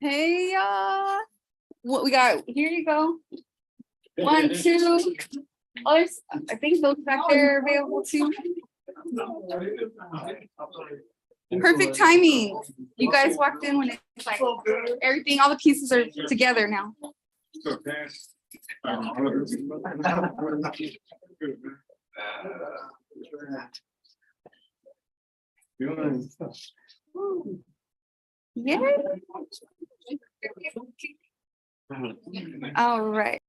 Hey, y'all. What we got? Here you go. 1, 2. Oh, I think those back there are available too. Perfect timing. You guys walked in when it's like everything, all the pieces are together now. Yeah. All right.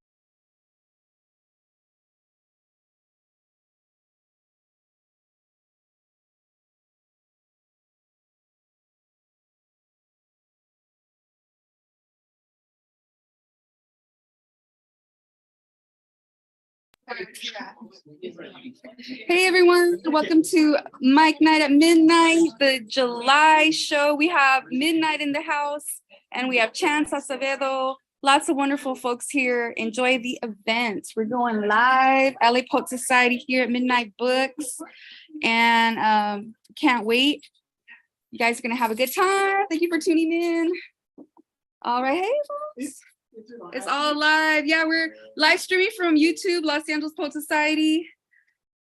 Hey everyone, welcome to Mike Night at Midnight, the July show. We have Midnight in the house and we have Chance Acevedo, lots of wonderful folks here. Enjoy the event. We're going live, LA Poet Society here at Midnight Books, and can't wait. You guys are gonna have a good time. Thank you for tuning in. All right, hey folks. It's all live. Yeah, we're live streaming from YouTube, Los Angeles Poet Society.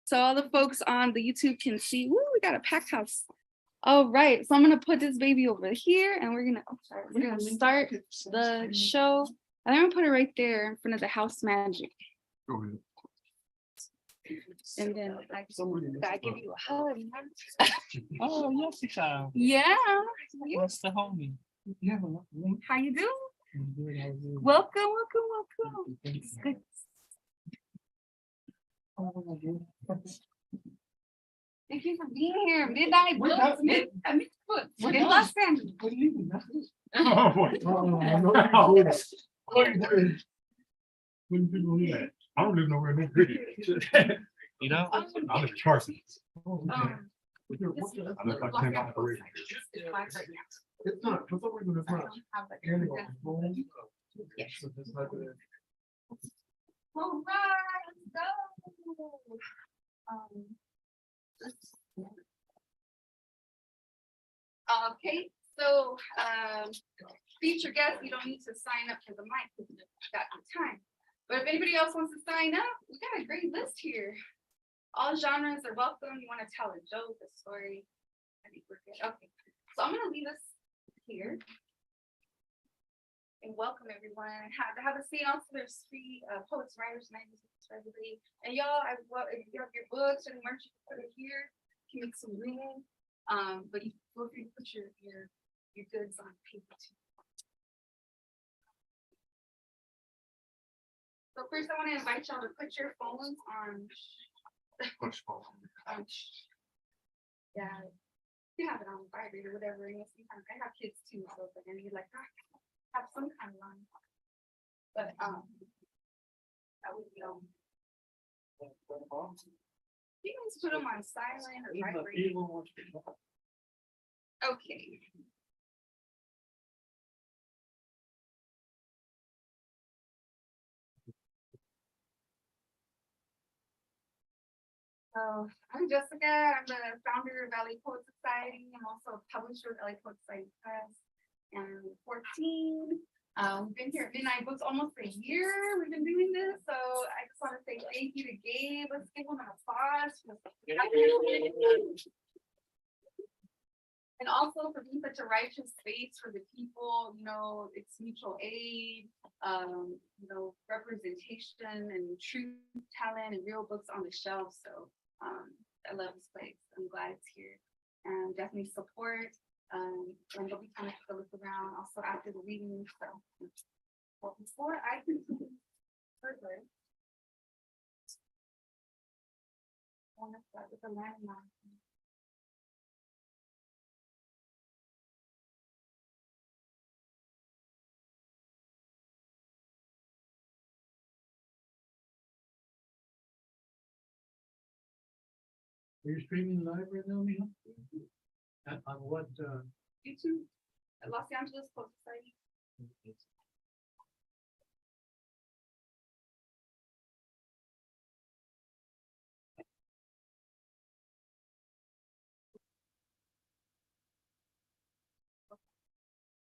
So all the folks on the YouTube can see. Woo, we got a packed house. All right, so I'm gonna put this baby over here, and we're gonna start the show. And I'm gonna put it right there in front of the house magic. Go ahead. And then I give you a hug. Oh, yes, child. Yeah. What's the homie? How you doing? Good. Welcome. It's good. Thank you for being here. Midnight Books. Midnight Books. We're in Los Angeles. Oh, boy. Wouldn't people do that? I don't live nowhere near pretty. You know? I live in Carson. I Um, live like 10 miles away. It's not, for some reason it's not. Yes. All right, let's go. Okay, so feature guests, you don't need to sign up for the mic because you've got the time. But if anybody else wants to sign up, we got a great list here. All genres are welcome. You want to tell a joke, a story? I think we're good. Okay, so I'm gonna leave us here. And welcome everyone. Have a seat. Also, there's free poets, writers, magazines for everybody. And y'all, if you have your books or the merch, you can put it here. You can make some room. But you feel free to put your goods on paper too. So first, I want to invite y'all to put your phones on. Yeah, you have it on vibrate or whatever. And sometimes I have kids too, so it's like I need like have some kind of line. But that would be you can just put them on silent or vibrate. Okay. So I'm Jessica. I'm the founder of LA Poet Society. I'm also a publisher of LA Poet Society Press. And 14. We've been here at Midnight Books almost a year. We've been doing this. So I just want to say thank you to Gabe. Let's give him an applause. And also for being such a righteous space for the people, you know, it's mutual aid, you know, representation and truth, talent, and real books on the shelf. So I love this place. I'm glad it's here. And definitely support. And there'll be time to look around also after the reading. So well, before I continue further, I want to start with the landmark. Are you streaming live right now, Mija? On what, YouTube at Los Angeles Poet Society.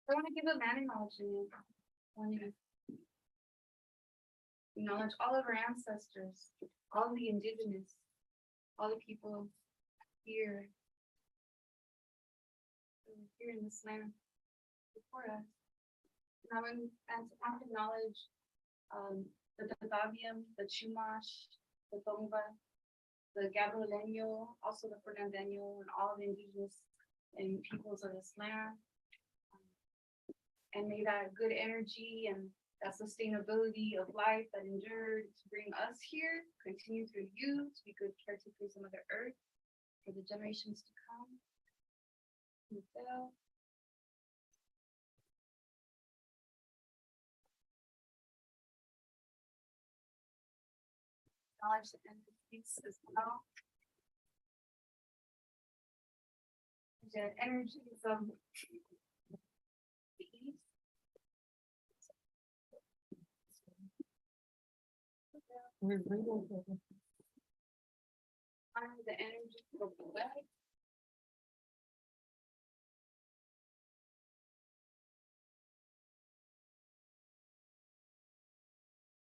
I want to give a man acknowledgement. I want to acknowledge all of our ancestors, all the indigenous, all the people here, here in this land before us. And I want to acknowledge the Dadavium, the Chumash, the Tongva, the Gabrieleño, also the Fernandeño, and all the indigenous and peoples of this land. And may that good energy and that sustainability of life that endured to bring us here continue through you to be good caretakers of Mother Earth for the generations to come. Acknowledge the entities as well. The energies of peace. Honor the energy of the web.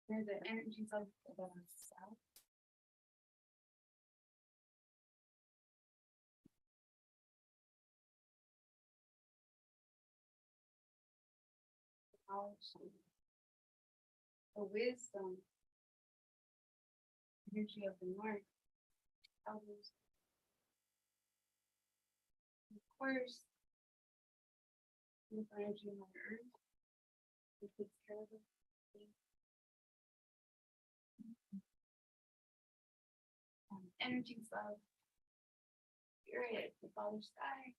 Honor the energies of the south. The wisdom, energy of the north, elders. Of course, the energy of Mother Earth, who takes care of us. Energies of spirit, the Father Sky.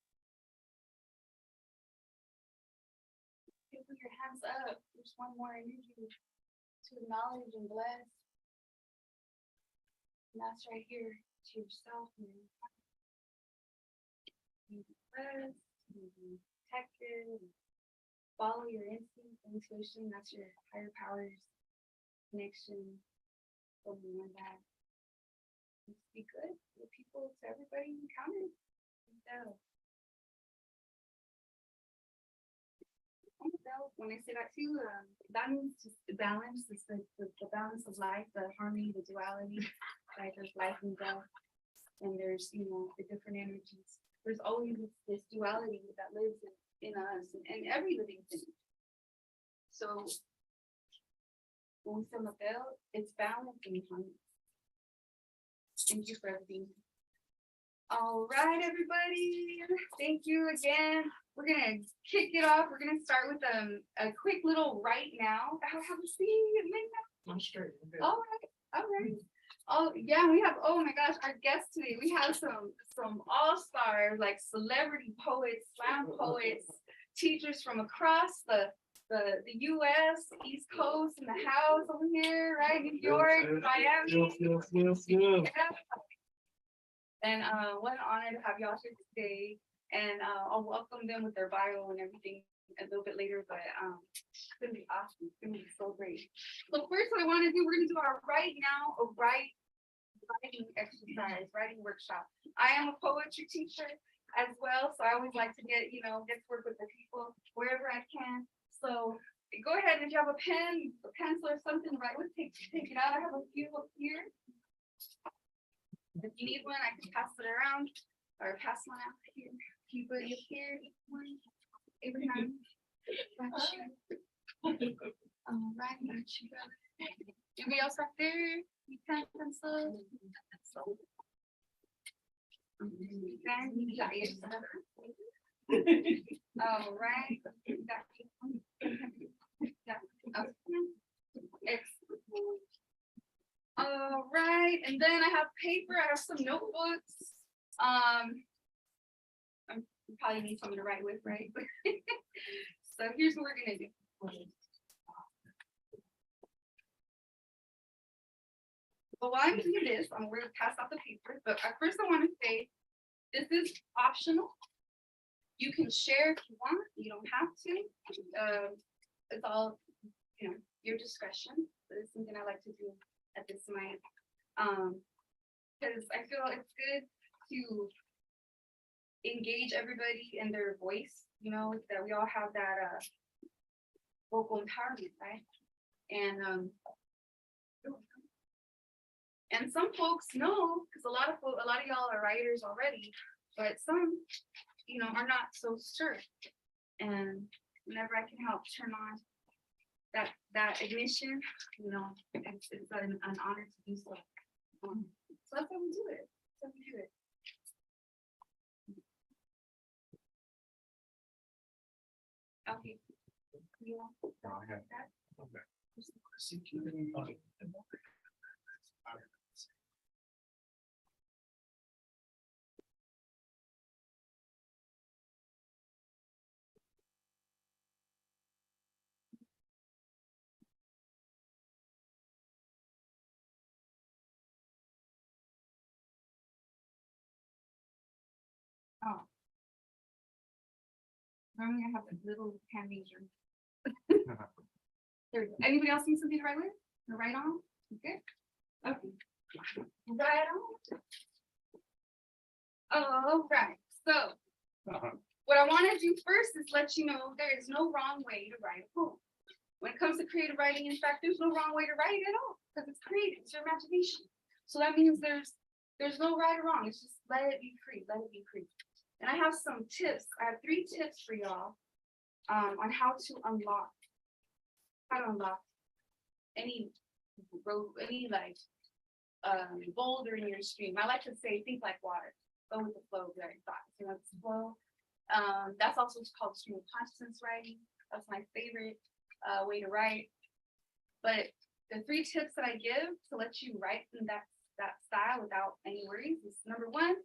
Put your hands up. There's one more energy to acknowledge and bless. And that's right here to yourself. And you be blessed, you be protected, follow your instinct, intuition. That's your higher powers connection. Remember that. Just be good to the people, to everybody you encounter. When I say that too, that means just the balance, it's the balance of life, the harmony, the duality, right? There's life and death, and there's, you know, the different energies. There's always this duality that lives in us and every living thing. So when we say Mateo, it's balance and harmony. Thank you for everything. All right, everybody. Thank you again. We're gonna kick it off. We're gonna start with a quick little right now. Have a seat. I'm straight. All right. Oh yeah, we have. Oh my gosh, our guests today. We have some all-stars, like celebrity poets, slam poets, teachers from across the U.S. East Coast in the house over here, right? New York, Miami. Yes. Yeah. And what an honor to have y'all here today. And I'll welcome them with their bio and everything a little bit later, but it's gonna be awesome. It's gonna be so great. So first what I want to do, we're gonna do our writing exercise, writing workshop. I am a poetry teacher as well, so I always like to get to work with the people wherever I can. So go ahead, and if you have a pen, a pencil or something to write with, take it out. I have a few up here. If you need one, I can pass it around or pass one out here. Anybody up here? Abraham. Got you. All right, got you. Anybody else back there? You pen, pencil. Then you got yourself. All right. Excellent. All right, and then I have paper. I have some notebooks. You probably need something to write with, right? So here's what we're gonna do. But while I'm doing this, I'm going to pass out the paper. But at first, I want to say this is optional. You can share if you want. You don't have to. It's all your discretion. But it's something I like to do at this moment, because I feel it's good to engage everybody in their voice, you know, that we all have that vocal empowerment, right? And some folks know, because a lot of y'all are writers already, but some, you know, are not so sure. And whenever I can help turn on that ignition, you know, it's an honor to do so. So that's how we do it. That's how we do it. Okay. Yeah. No, I have- That- Oh. Normally I have a little hand raiser. There we go. Anybody else need something to write with? To write on? Okay. Okay. Right on. All right. So what I want to do first is let you know there is no wrong way to write a poem. When it comes to creative writing, in fact, there's no wrong way to write it at all because it's creative, it's your imagination. So that means there's no right or wrong. It's just let it be free, let it be free. And I have some tips. I have 3 tips for y'all on how to unlock any like boulder in your stream. I like to say, think like water, go with the flow of your thoughts. You know, it's flow. That's also called stream of consciousness writing. That's my favorite way to write. But the 3 tips that I give to let you write in that style without any worries is number 1,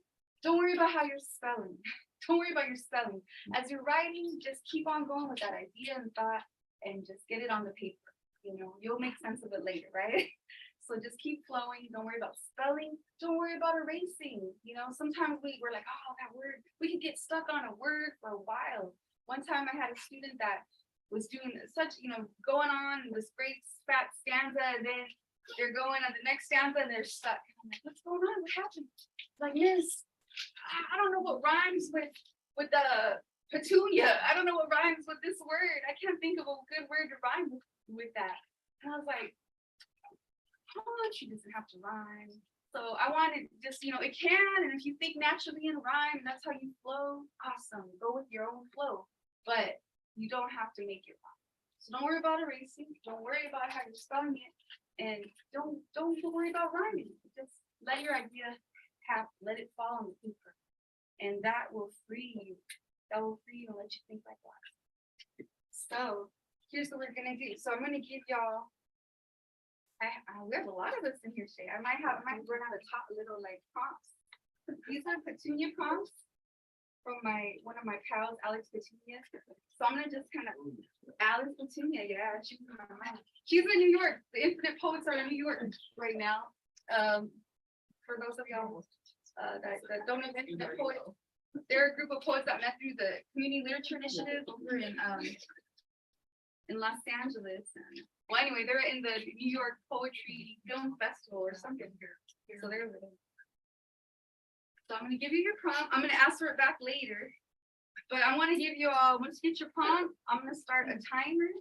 don't worry about how you're spelling. Don't worry about your spelling. As you're writing, just keep on going with that idea and thought and just get it on the paper. You know, you'll make sense of it later, right? So just keep flowing. Don't worry about spelling. Don't worry about erasing. You know, sometimes we're like, oh, that word, we could get stuck on a word for a while. One time I had a student that was doing such, you know, going on this great fat stanza, and then they're going on the next stanza and they're stuck. And I'm like, what's going on? What happened? Like, miss, I don't know what rhymes with the petunia. I don't know what rhymes with this word. I can't think of a good word to rhyme with that. And I was like, oh, she doesn't have to rhyme. So I wanted just, you know, it can, and if you think naturally in rhyme, that's how you flow, awesome. Go with your own flow, but you don't have to make it rhyme. So don't worry about erasing. Don't worry about how you're spelling it, and don't worry about rhyming. Just let your idea let it fall on the paper, and that will free you. That will free you and let you think like that. So here's what we're gonna do. So I'm gonna give y'all. We have a lot of us in here today. I might run out of top little like prompts. These are Petunia prompts from one of my pals, Alex Petunia. So I'm gonna just kind of Alex Petunia, yeah, she's in my mind. She's in New York. The Infinite Poets are in New York right now. For those of y'all that don't know Infinite Poets, they're a group of poets that met through the Community Literature Initiative over in Los Angeles. And, well, anyway, they're in the New York Poetry Film Festival or something here. So they're living. So I'm going to give you your prompt. I'm going to ask for it back later. But I want to give you all, once you get your prompt, I'm going to start a timer.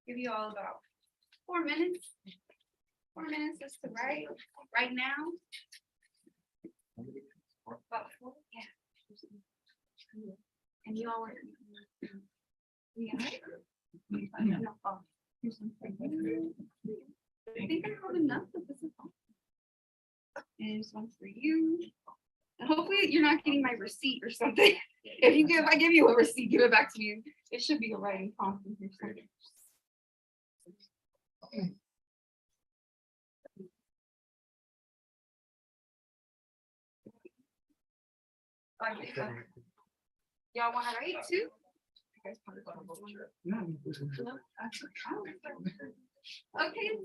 Give you all about 4 minutes. 4 minutes just to write right now. About 4, yeah. And you all were. Yeah. I think I have enough of this. And this one's for you. And hopefully you're not getting my receipt or something. If I give you a receipt, give it back to me. It should be a writing prompt in here somewhere. Y'all want to write too? Okay,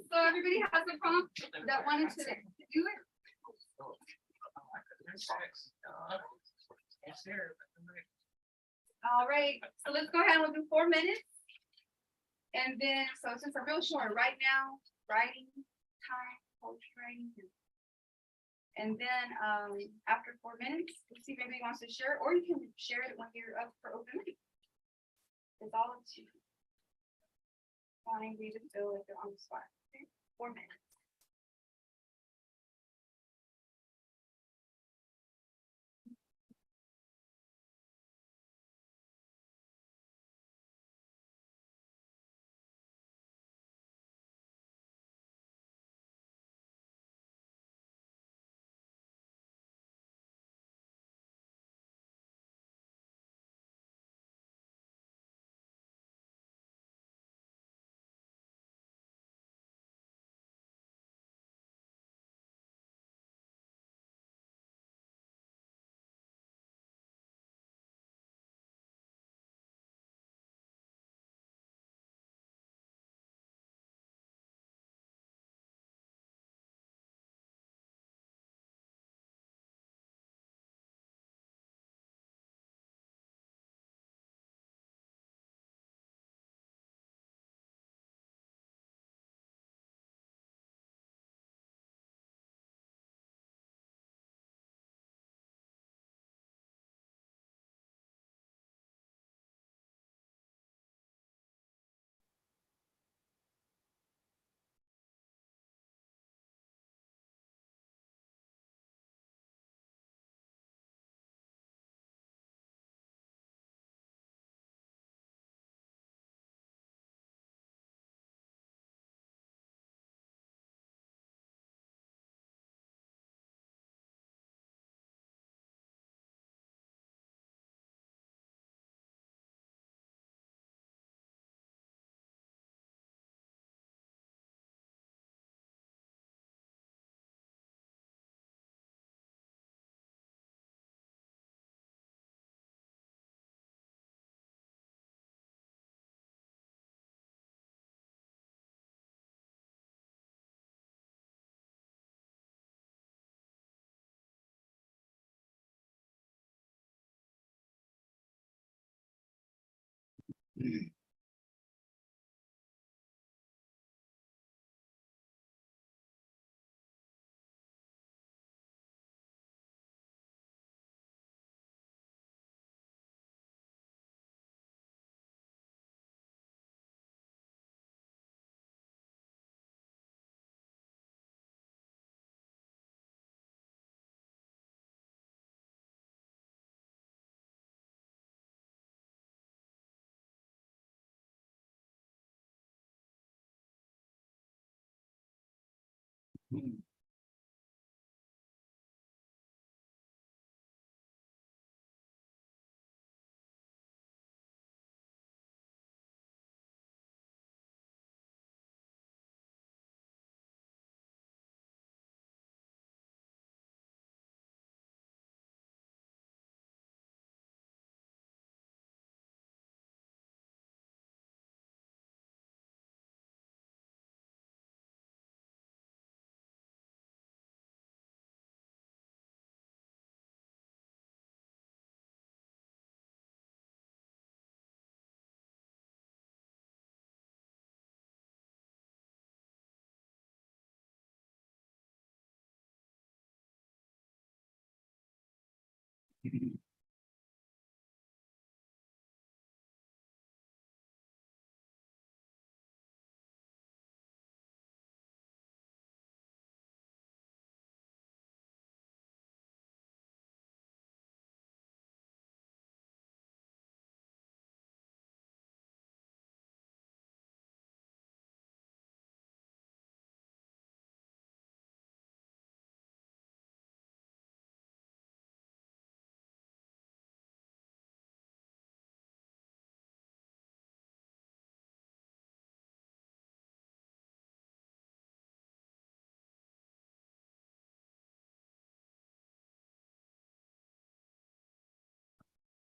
so everybody has a prompt that wanted to do it. All right, so let's go ahead and we'll do 4 minutes. And then, so since I'm real short right now, writing time, poetry writing. And then after 4 minutes, we'll see if anybody wants to share, it, or you can share it when you're up for open mic. It's all up to you. Wanting me to feel like they're on the spot. Okay, 4 minutes.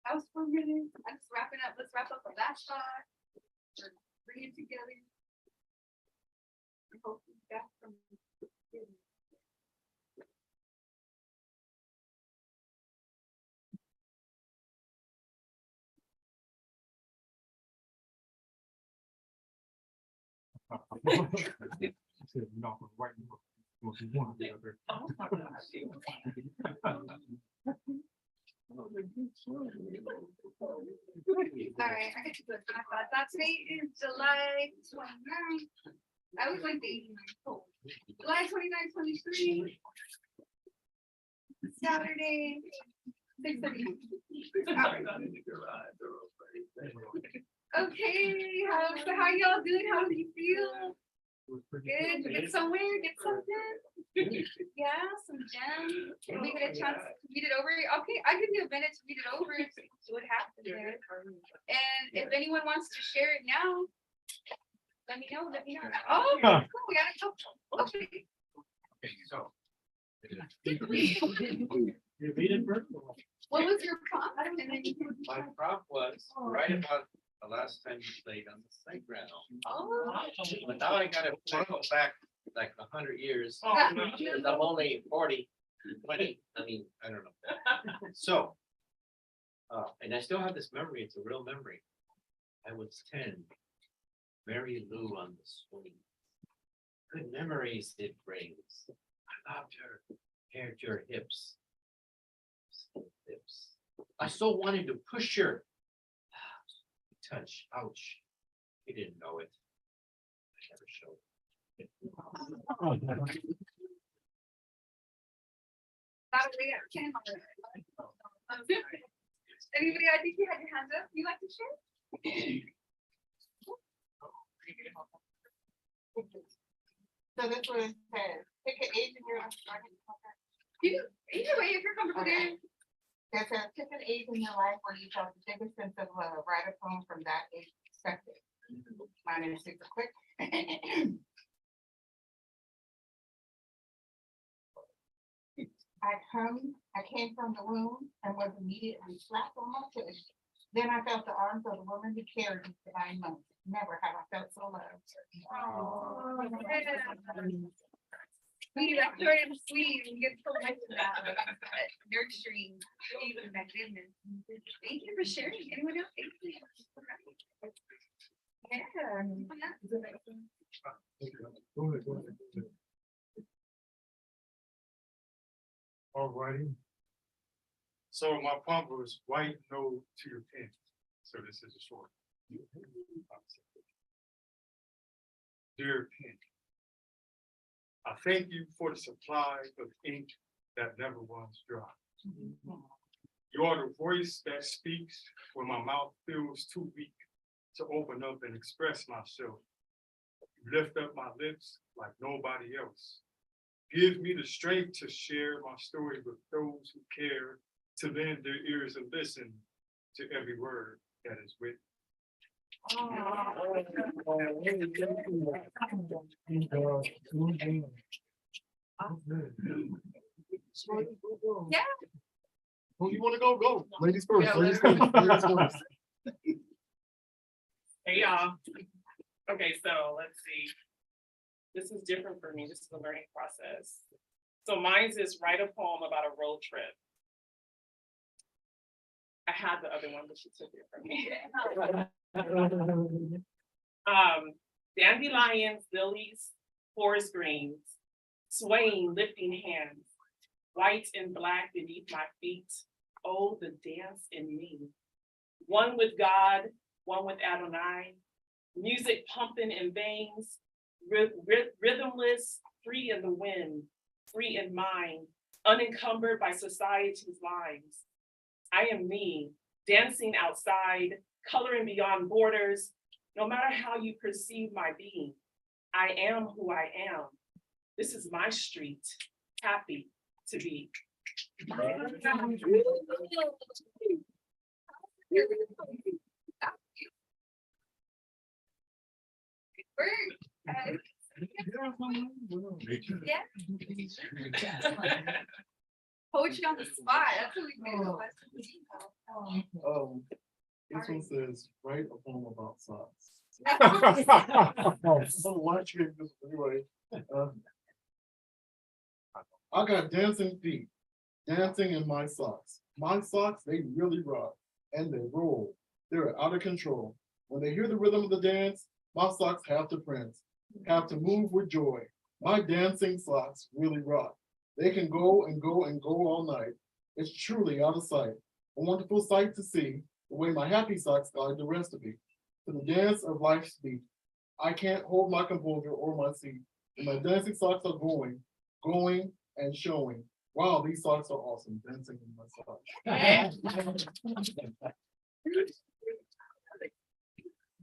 That was 4 minutes. I'm just wrapping up. Let's wrap up the last shot. Bring it together. I hope you got some. Should have knocked right. Well, if you want the other. All right, I get to put my thoughts. That today is July 29th. I was like the July 29th, 23. Saturday. 6:30. Okay, how y'all doing? How do you feel? Good. Get somewhere, get something. Yeah, some jam. Did we get a chance to read it over? Okay, I give you a minute to read it over and see what happened there. And if anyone wants to share it now, let me know. Let me know. Oh, cool. We got a couple. Okay. Okay, so. You read it first? What was your prompt? And then you can- My prompt was right about the last time you played on the playground. Oh. But now I gotta go back like 100 years. Oh, no. Because I'm only 40, 20, I mean, I don't know. So. And I still have this memory, it's a real memory. I was 10. Mary Lou on the swing. Good memories it brings. I loved her, paired your hips. Hips. I so wanted to push her. Touch, ouch. He didn't know it. I never showed. Anybody, I think you had your hands up. You like to share? So that's what it says. Pick an age in your life. Either way, if you're comfortable there. It says pick an age in your life where you felt the biggest sense of love, write a poem from that age perspective. Mine is super quick. I came from the womb and was immediately slapped on my tush. Then I felt the arms of the woman who carried me for 9 months. Never have I felt so loved. We like short and sweet and get so much of that nurturing. Even that goodness. Thank you for sharing. Anyone else? Thank you. Yeah. Go ahead. All righty. So my prompt was write no to your pen. So this is a short. Dear pen. I thank you for the supply of ink that never runs dry. You are the voice that speaks when my mouth feels too weak to open up and express myself. You lift up my lips like nobody else. Give me the strength to share my story with those who care, to lend their ears and listen to every word that is written. Yeah. Who you want to go? Go. Ladies first. Yeah, Ladies first. Ladies first. Hey, y'all. Okay, so let's see. This is different for me. This is a learning process. So mine's is write a poem about a road trip. I had the other one, but she took it from me. Dandelions, lilies, forest greens, swaying, lifting hands, white and black beneath my feet. Oh, the dance in me. One with God, one with Adonai, music pumping in veins, rhythmless, free in the wind, free in mind, unencumbered by society's lines. I am me, dancing outside, coloring beyond borders. No matter how you perceive my being, I am who I am. This is my street, happy to be. Yeah. Poetry on the spot. That's what we made the This one says, write a poem about socks. Question. So why don't you give this anyway? I got dancing feet, dancing in my socks. My socks, they really rock and they roll. They're out of control. When they hear the rhythm of the dance, my socks have to prance, have to move with joy. My dancing socks really rock. They can go and go and go all night. It's truly out of sight. A wonderful sight to see, the way my happy socks guide the rest of me. To the dance of life's beat. I can't hold my composure or my seat. And my dancing socks are going, going and showing. Wow, these socks are awesome. Dancing in my socks.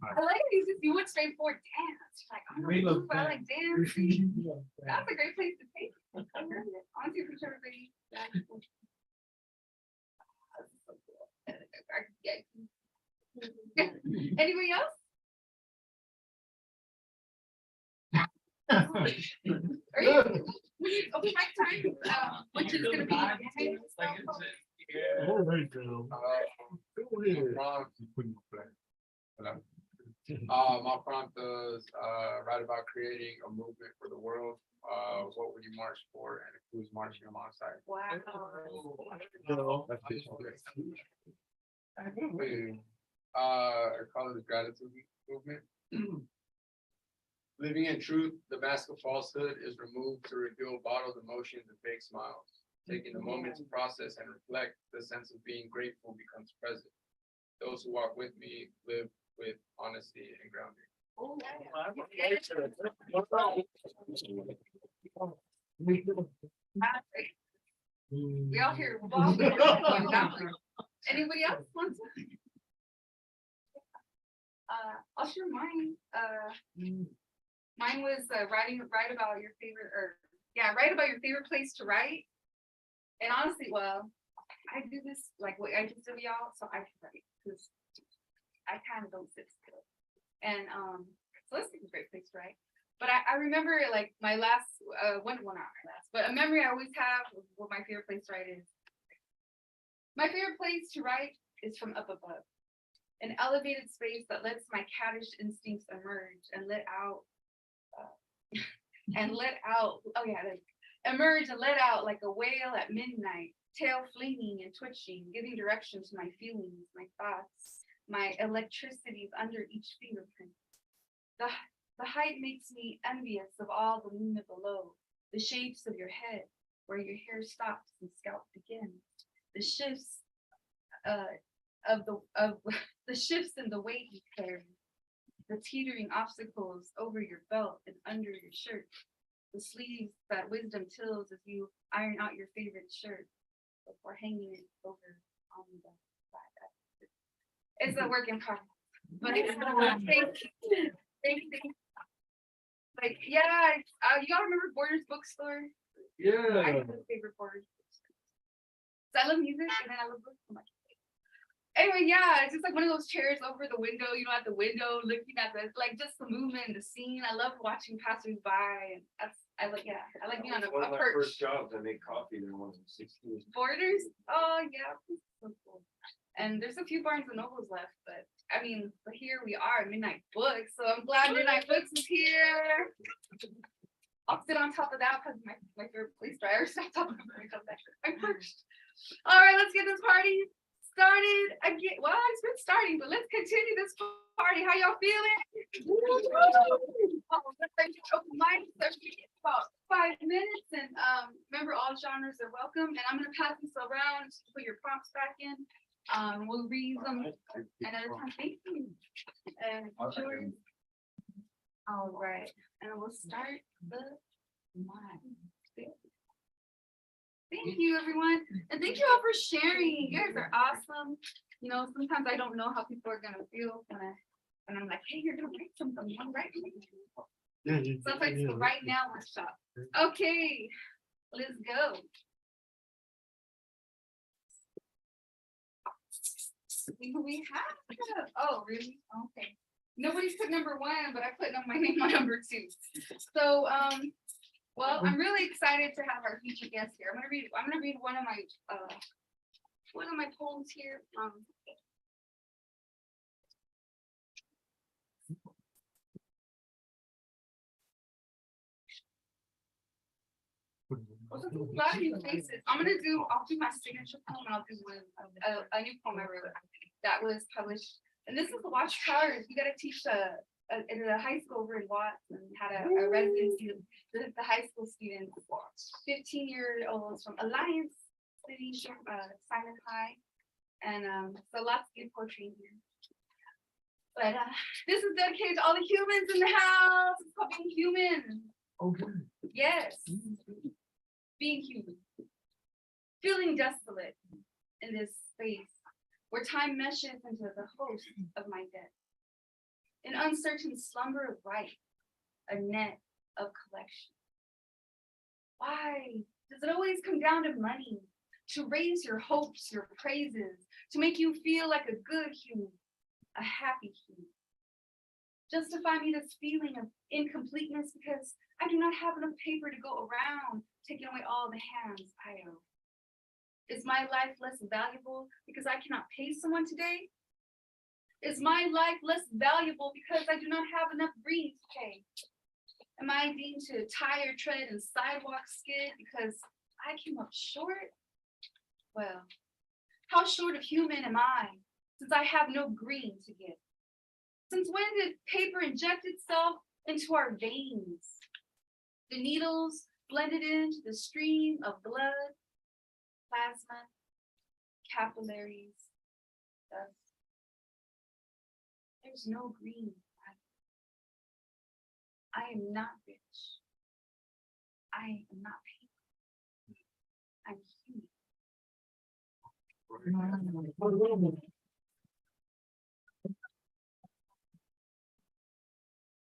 I like these, you went straight for dance, like, I don't know, but I like dance. That's a great place to take. it. I love it. I want to picture everybody. Anybody else? Are you, open mic time, which is gonna be. My prompt is write about creating a movement for the world. What would you march for and who's marching alongside? Wow. I call it the gratitude movement. Living in truth, the mask of falsehood is removed to reveal bottled emotions and fake smiles. Taking the moment to process and reflect, the sense of being grateful becomes present. Those who walk with me live with honesty and grounding. We all hear. Anybody else want to? I'll share mine. Mine was write about your favorite, write about your favorite place to write. And honestly, well, I do this like what I just did y'all, so I can write because I kind of don't sit still. And so this is a great place to write. But I remember like my last not my last, but a memory I always have of what my favorite place to write is. My favorite place to write is from up above. An elevated space that lets my caddish instincts emerge and let out emerge and let out like a whale at midnight, tail flinging and twitching, giving direction to my feelings, my thoughts, my electricities under each fingerprint. The height makes me envious of all the movement below, the shapes of your head, where your hair stops and scalp begins, the shifts the shifts in the weight you carry, the teetering obstacles over your belt and under your shirt, the sleeves that wisdom tills as you iron out your favorite shirt before hanging it over on the side. It's a work in progress, but it's thank you. Like, yeah, y'all remember Borders Bookstore? Yeah. I have a favorite Borders bookstore. So I love music and then I love books so much. Anyway, yeah, it's just like one of those chairs over the window, at the window, looking at the, like, just the movement, the scene. I love watching passersby, and I like being on a One of my perch. first jobs, I made coffee there when I was 16. Borders, oh yeah, so cool. And there's a few Barnes and Nobles left, but here we are at Midnight Books, so I'm glad Midnight Books is here. I'll sit on top of that because my favorite place to write. Stop talking about it, I'm perched. All right, let's get this party started again. Well, it's been starting, but let's continue this party. How y'all feeling? Open mic, about 5 minutes, and remember all genres are welcome. And I'm gonna pass this around to put your prompts back in. We'll read them another time. Thank you. And George. All right, and we'll start the mic. Thank you, everyone. And thank you all for sharing. You guys are awesome. Sometimes I don't know how people are going to feel when I'm like, hey, you're going to write something. You want to write something? Sometimes it's the right now workshop. Okay, let's go. We have, oh, really? Okay. Nobody's put number 1, but I put my name on number 2. So, well, I'm really excited to have our featured guest here. I'm gonna read one of my poems here. A lot of new faces. I'll do my signature poem, and I'll do a new poem I wrote that was published. And this is the Watchtowers. You gotta teach in a high school over in Watts and had a residency. The high school students, 15-year-olds from Alliance City, Simon High. And so lots of good poetry in here. But this is dedicated to all the humans in the house. It's called Being Human. Okay. Yes. Being human. Feeling desolate in this space where time meshes into the host of my death. An uncertain slumber of right, a net of collection. Why does it always come down to money? To raise your hopes, your praises, to make you feel like a good human, a happy human. Justify me this feeling of incompleteness because I do not have enough paper to go around, taking away all the hands I owe. Is my life less valuable because I cannot pay someone today? Is my life less valuable because I do not have enough green to pay? Am I deemed to tire tread and sidewalk skid because I came up short? Well, how short of human am I since I have no green to give? Since when did paper inject itself into our veins? The needles blended into the stream of blood, plasma, capillaries, dust. There's no green. I am not rich. I am not paper. I'm human.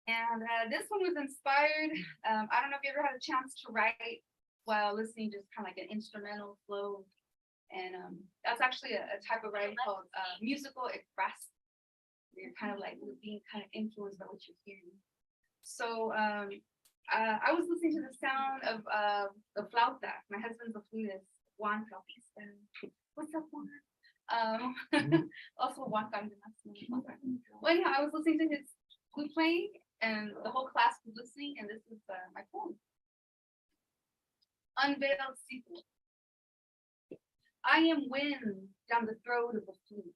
And this one was inspired. I don't know if you ever had a chance to write while listening, just kind of like an instrumental flow. And that's actually a type of writing called musical express. You're kind of like being kind of influenced by what you're hearing. So I was listening to the sound of the flauta. My husband's a flutist, Juan Flautista. What's up, Juan? Also Juan Cardenas. Well, anyhow, I was listening to his flute playing, and the whole class was listening, and this is my poem. Unveiled secret. I am wind down the throat of the flute.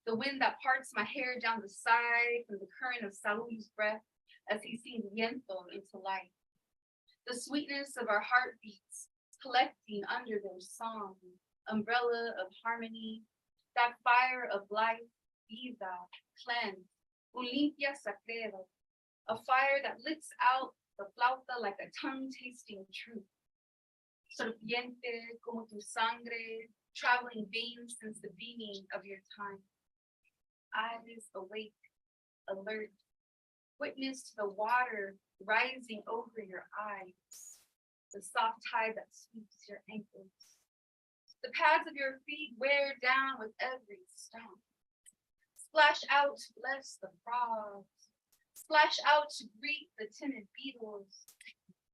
The wind that parts my hair down the side from the current of Saúl's breath as he sees viento into life. The sweetness of our heartbeats collecting under their song, umbrella of harmony, that fire of life, vida, cleanse, un limpia sacrero, a fire that licks out the flauta like a tongue-tasting truth. Serpiente como tu sangre, traveling veins since the beginning of your time. Eyes awake, alert, witness to the water rising over your eyes, the soft tide that sweeps your ankles. The pads of your feet wear down with every stomp. Splash out to bless the frogs, splash out to greet the timid beetles,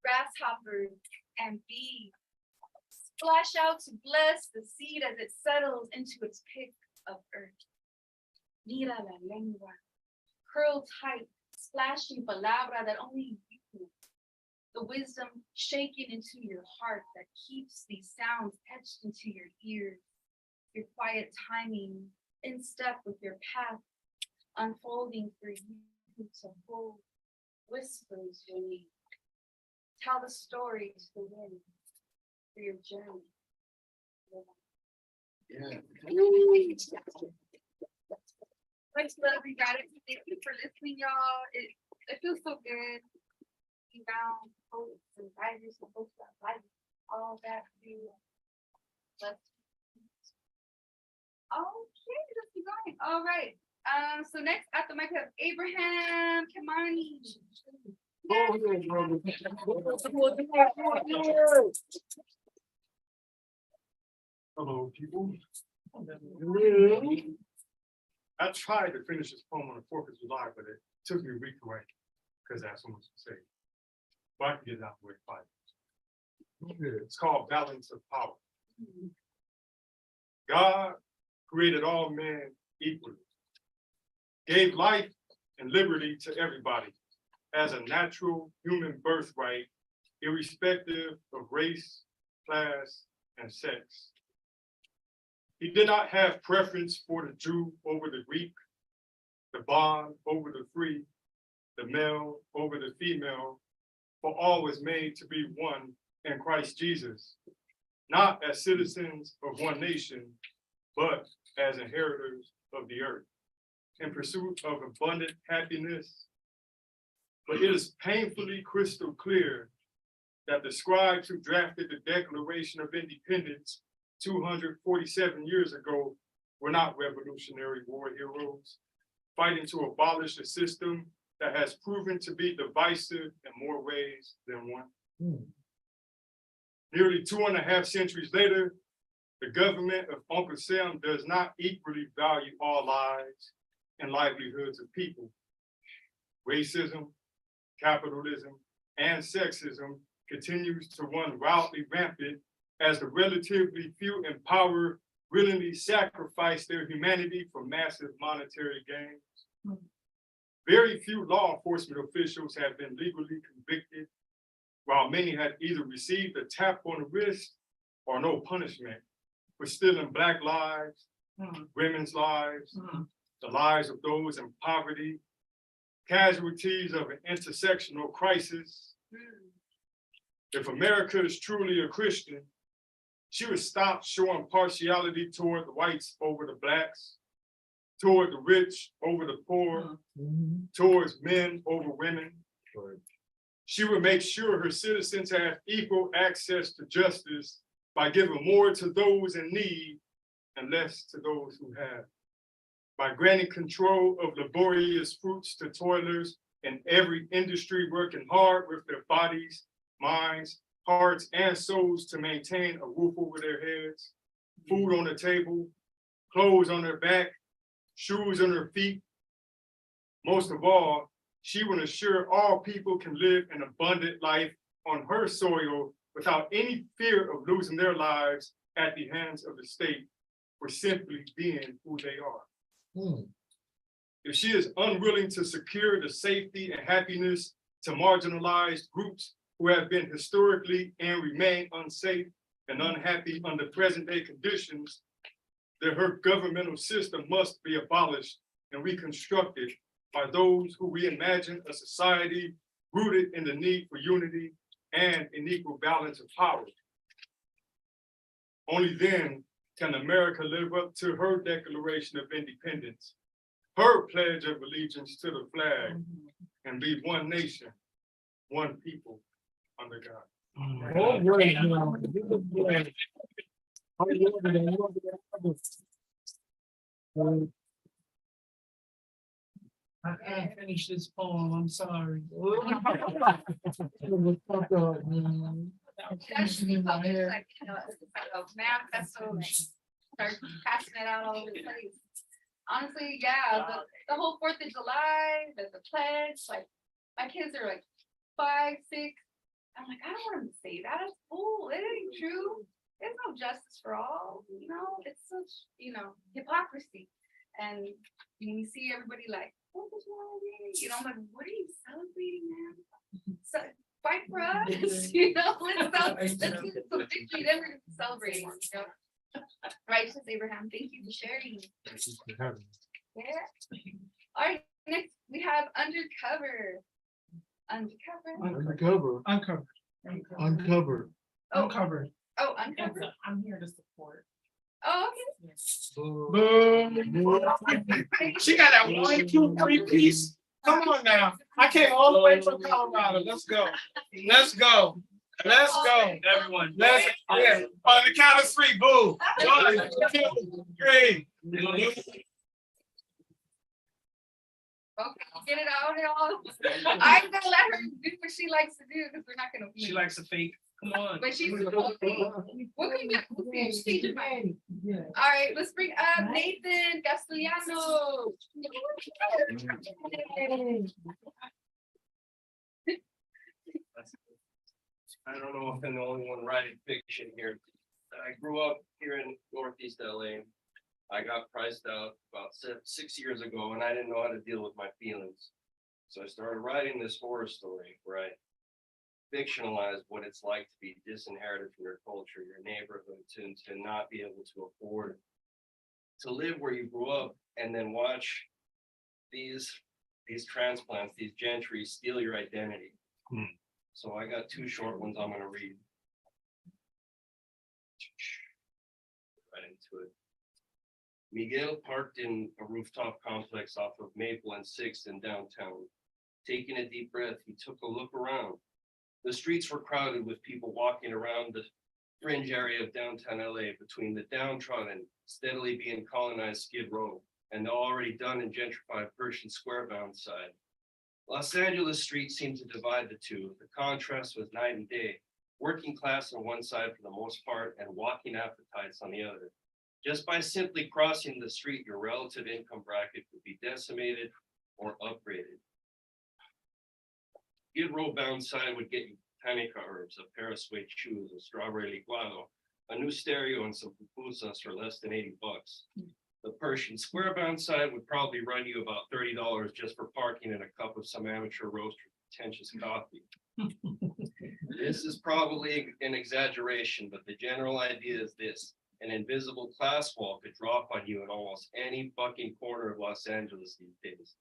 grasshoppers, and bees. Splash out to bless the seed as it settles into its pick of earth. Mira la lengua, curl tight, splashing palabra that only you know. The wisdom shaken into your heart that keeps these sounds etched into your ears. Your quiet timing in step with your path, unfolding for you to hold. Whispers your name. Tell the story to the wind for your journey. Yeah. Much love and gratitude. Thank you for listening, y'all. It feels so good. Be bound, poets and writers and folks that like all that too. Let's okay, let's keep going. All right. So next at the mic we have Abraham Kimani. Hello, people. I tried to finish this poem on the 4th of July, but it took me a week to write because I have so much to say. But I can get it out the way in 5 minutes. It's called Balance of Power. God created all men equally, gave life and liberty to everybody as a natural human birthright, irrespective of race, class, and sex. He did not have preference for the Jew over the Greek, the bond over the free, male over the female, for all was made to be one in Christ Jesus, not as citizens of one nation, but as inheritors of the earth, in pursuit of abundant happiness. But it is painfully crystal clear that the scribes who drafted the Declaration of Independence 247 years ago were not Revolutionary War heroes, fighting to abolish a system that has proven to be divisive in more ways than one. Nearly 2.5 centuries later, the government of Uncle Sam does not equally value all lives and livelihoods of people. Racism, capitalism, and sexism continues to run wildly rampant as the relatively few in power willingly sacrifice their humanity for massive monetary gains. Very few law enforcement officials have been legally convicted, while many have either received a tap on the wrist or no punishment for stealing Black lives, women's lives, the lives of those in poverty, casualties of an intersectional crisis. If America is truly a Christian, she would stop showing partiality toward the whites over the Blacks, toward the rich over the poor, towards men over women. She would make sure her citizens have equal access to justice by giving more to those in need and less to those who have. By granting control of laborious fruits to toilers in every industry working hard with their bodies, minds, hearts, and souls to maintain a roof over their heads, food on the table, clothes on their back, shoes on their feet. Most of all, she will ensure all people can live an abundant life on her soil without any fear of losing their lives at the hands of the state for simply being who they are. If she is unwilling to secure the safety and happiness to marginalized groups who have been historically and remain unsafe and unhappy under present day conditions, then her governmental system must be abolished and reconstructed by those who reimagine a society rooted in the need for unity and an equal balance of power. Only then can America live up to her Declaration of Independence, her pledge of allegiance to the flag, and be one nation, one people under God. I can't finish this poem, I'm sorry. Actually, like, you know, it's like a manifesto, like, start passing it out all over the place. Honestly, yeah, the whole 4th of July, the pledge, like, my kids are like 5, 6. I'm like, I don't want them to say that. It's bull. It ain't true. There's no justice for all, you know, it's such, you know, hypocrisy. And when you see everybody like, what was wrong with you? You know, I'm like, what are you celebrating, man? So fight for us, you know, let's get some victory, then we're celebrating, you know. Righteous Abraham, thank you for sharing. Yeah. All right, next we have Undercover. Uncovered. Oh, Uncovered. oh, Uncover. I'm here to support. Oh, She got that 1, 2, 3 piece. Come on now. I came all the way from Colorado. Let's go. Let's go. Let's go. Everyone. Let's, yeah. On the count of 3, boo. 1, 2, 3. okay, get it out, y'all. I'm gonna let her do what she likes to do because we're not gonna. She likes to fake. Come on. But she's what can you stage your mind? All right, let's bring up Nathan Castellano. I don't know if I'm the only one writing fiction here. I grew up here in Northeast LA. I got priced out about 6 years ago and I didn't know how to deal with my feelings. So I started writing this horror story where I fictionalize what it's like to be disinherited from your culture, your neighborhood, to not be able to afford to live where you grew up, and then watch these these transplants, these gentry steal your identity. Hmm. So I got two short ones I'm gonna read. Right into it. Miguel parked in a rooftop complex off of Maple and Sixth in downtown. Taking a deep breath, he took a look around. The streets were crowded with people walking around the fringe area of downtown LA between the downtrodden, steadily being colonized Skid Row and the already done and gentrified Pershing Square bound side. Los Angeles streets seemed to divide the two. The contrast was night and day. Working class on one side for the most part and walking appetites on the other. Just by simply crossing the street, your relative income bracket could be decimated or upgraded. Skid Row bound side would get you Tanica herbs, a pair of suede shoes, a strawberry licuado, a new stereo and some pupusas for less than $80. The Pershing Square bound side would probably run you about $30 just for parking and a cup of some amateur roaster pretentious coffee. This is probably an exaggeration, but the general idea is this. An invisible class wall could drop on you in almost any fucking corner of Los Angeles these days.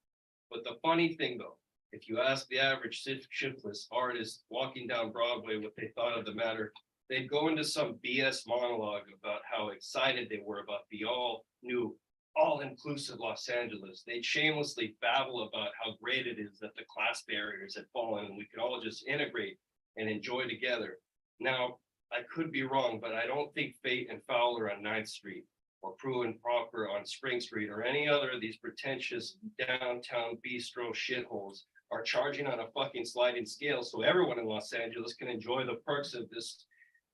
But the funny thing though, if you ask the average shiftless artist walking down Broadway what they thought of the matter, they'd go into some BS monologue about how excited they were about the all new, all-inclusive Los Angeles. They'd shamelessly babble about how great it is that the class barriers had fallen and we could all just integrate and enjoy together. Now, I could be wrong, but I don't think Fate and Fowler on 9th Street or Prue and Proper on Spring Street or any other of these pretentious downtown bistro shitholes are charging on a fucking sliding scale so everyone in Los Angeles can enjoy the perks of this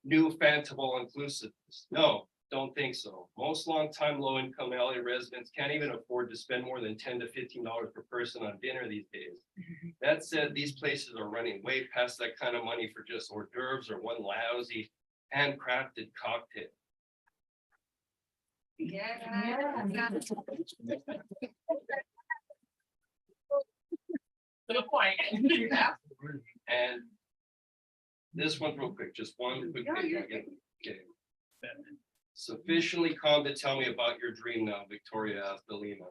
new phantom all-inclusiveness. No, don't think so. Most longtime low-income LA residents can't even afford to spend more than $10 to $15 per person on dinner these days. That said, these places are running way past that kind of money for just hors d'oeuvres or one lousy handcrafted cocktail. To the point. And this one real quick, just one quick thing. Okay. Sufficiently calm to tell me about your dream now, Victoria asked Alina.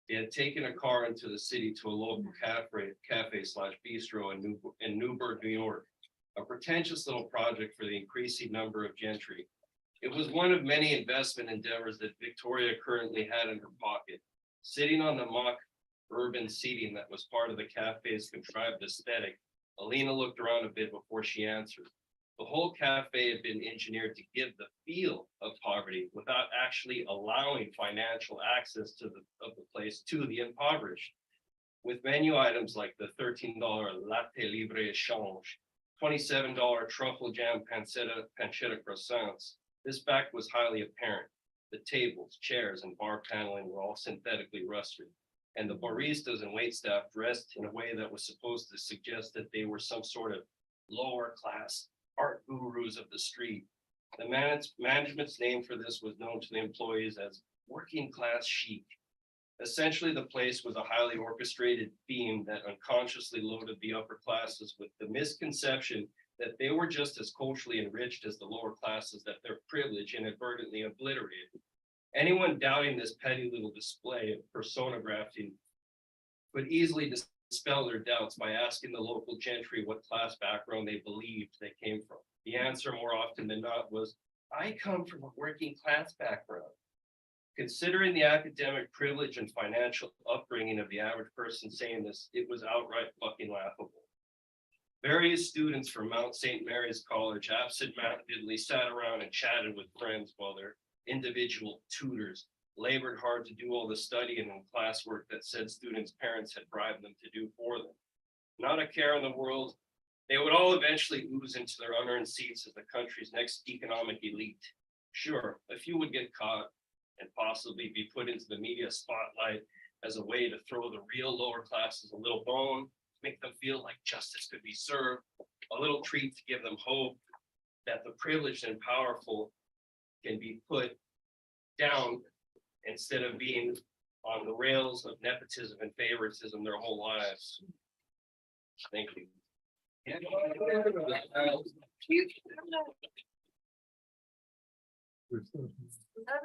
They had taken a car into the city to a local cafe slash bistro in Newburgh, New York, a pretentious little project for the increasing number of gentry. It was one of many investment endeavors that Victoria currently had in her pocket. Sitting on the mock urban seating that was part of the cafe's contrived aesthetic, Alina looked around a bit before she answered. The whole cafe had been engineered to give the feel of poverty without actually allowing financial access to the place to the impoverished. With menu items like the $13 latte libre échange, $27 truffle jam pancetta croissants, this fact was highly apparent. The tables, chairs, and bar paneling were all synthetically rusted, and the baristas and waitstaff dressed in a way that was supposed to suggest that they were some sort of lower class art gurus of the street. The management's name for this was known to the employees as working class chic. Essentially, the place was a highly orchestrated theme that unconsciously loaded the upper classes with the misconception that they were just as culturally enriched as the lower classes that their privilege inadvertently obliterated. Anyone doubting this petty little display of persona grafting could easily dispel their doubts by asking the local gentry what class background they believed they came from. The answer more often than not was, I come from a working class background. Considering the academic privilege and financial upbringing of the average person saying this, it was outright fucking laughable. Various students from Mount St. Mary's College absentmindedly sat around and chatted with friends while their individual tutors labored hard to do all the studying and classwork that said students' parents had bribed them to do for them. Not a care in the world, they would all eventually ooze into their unearned seats as the country's next economic elite. Sure, a few would get caught and possibly be put into the media spotlight as a way to throw the real lower classes a little bone, make them feel like justice could be served, a little treat to give them hope that the privileged and powerful can be put down instead of being on the rails of nepotism and favoritism their whole lives. Thank you. Love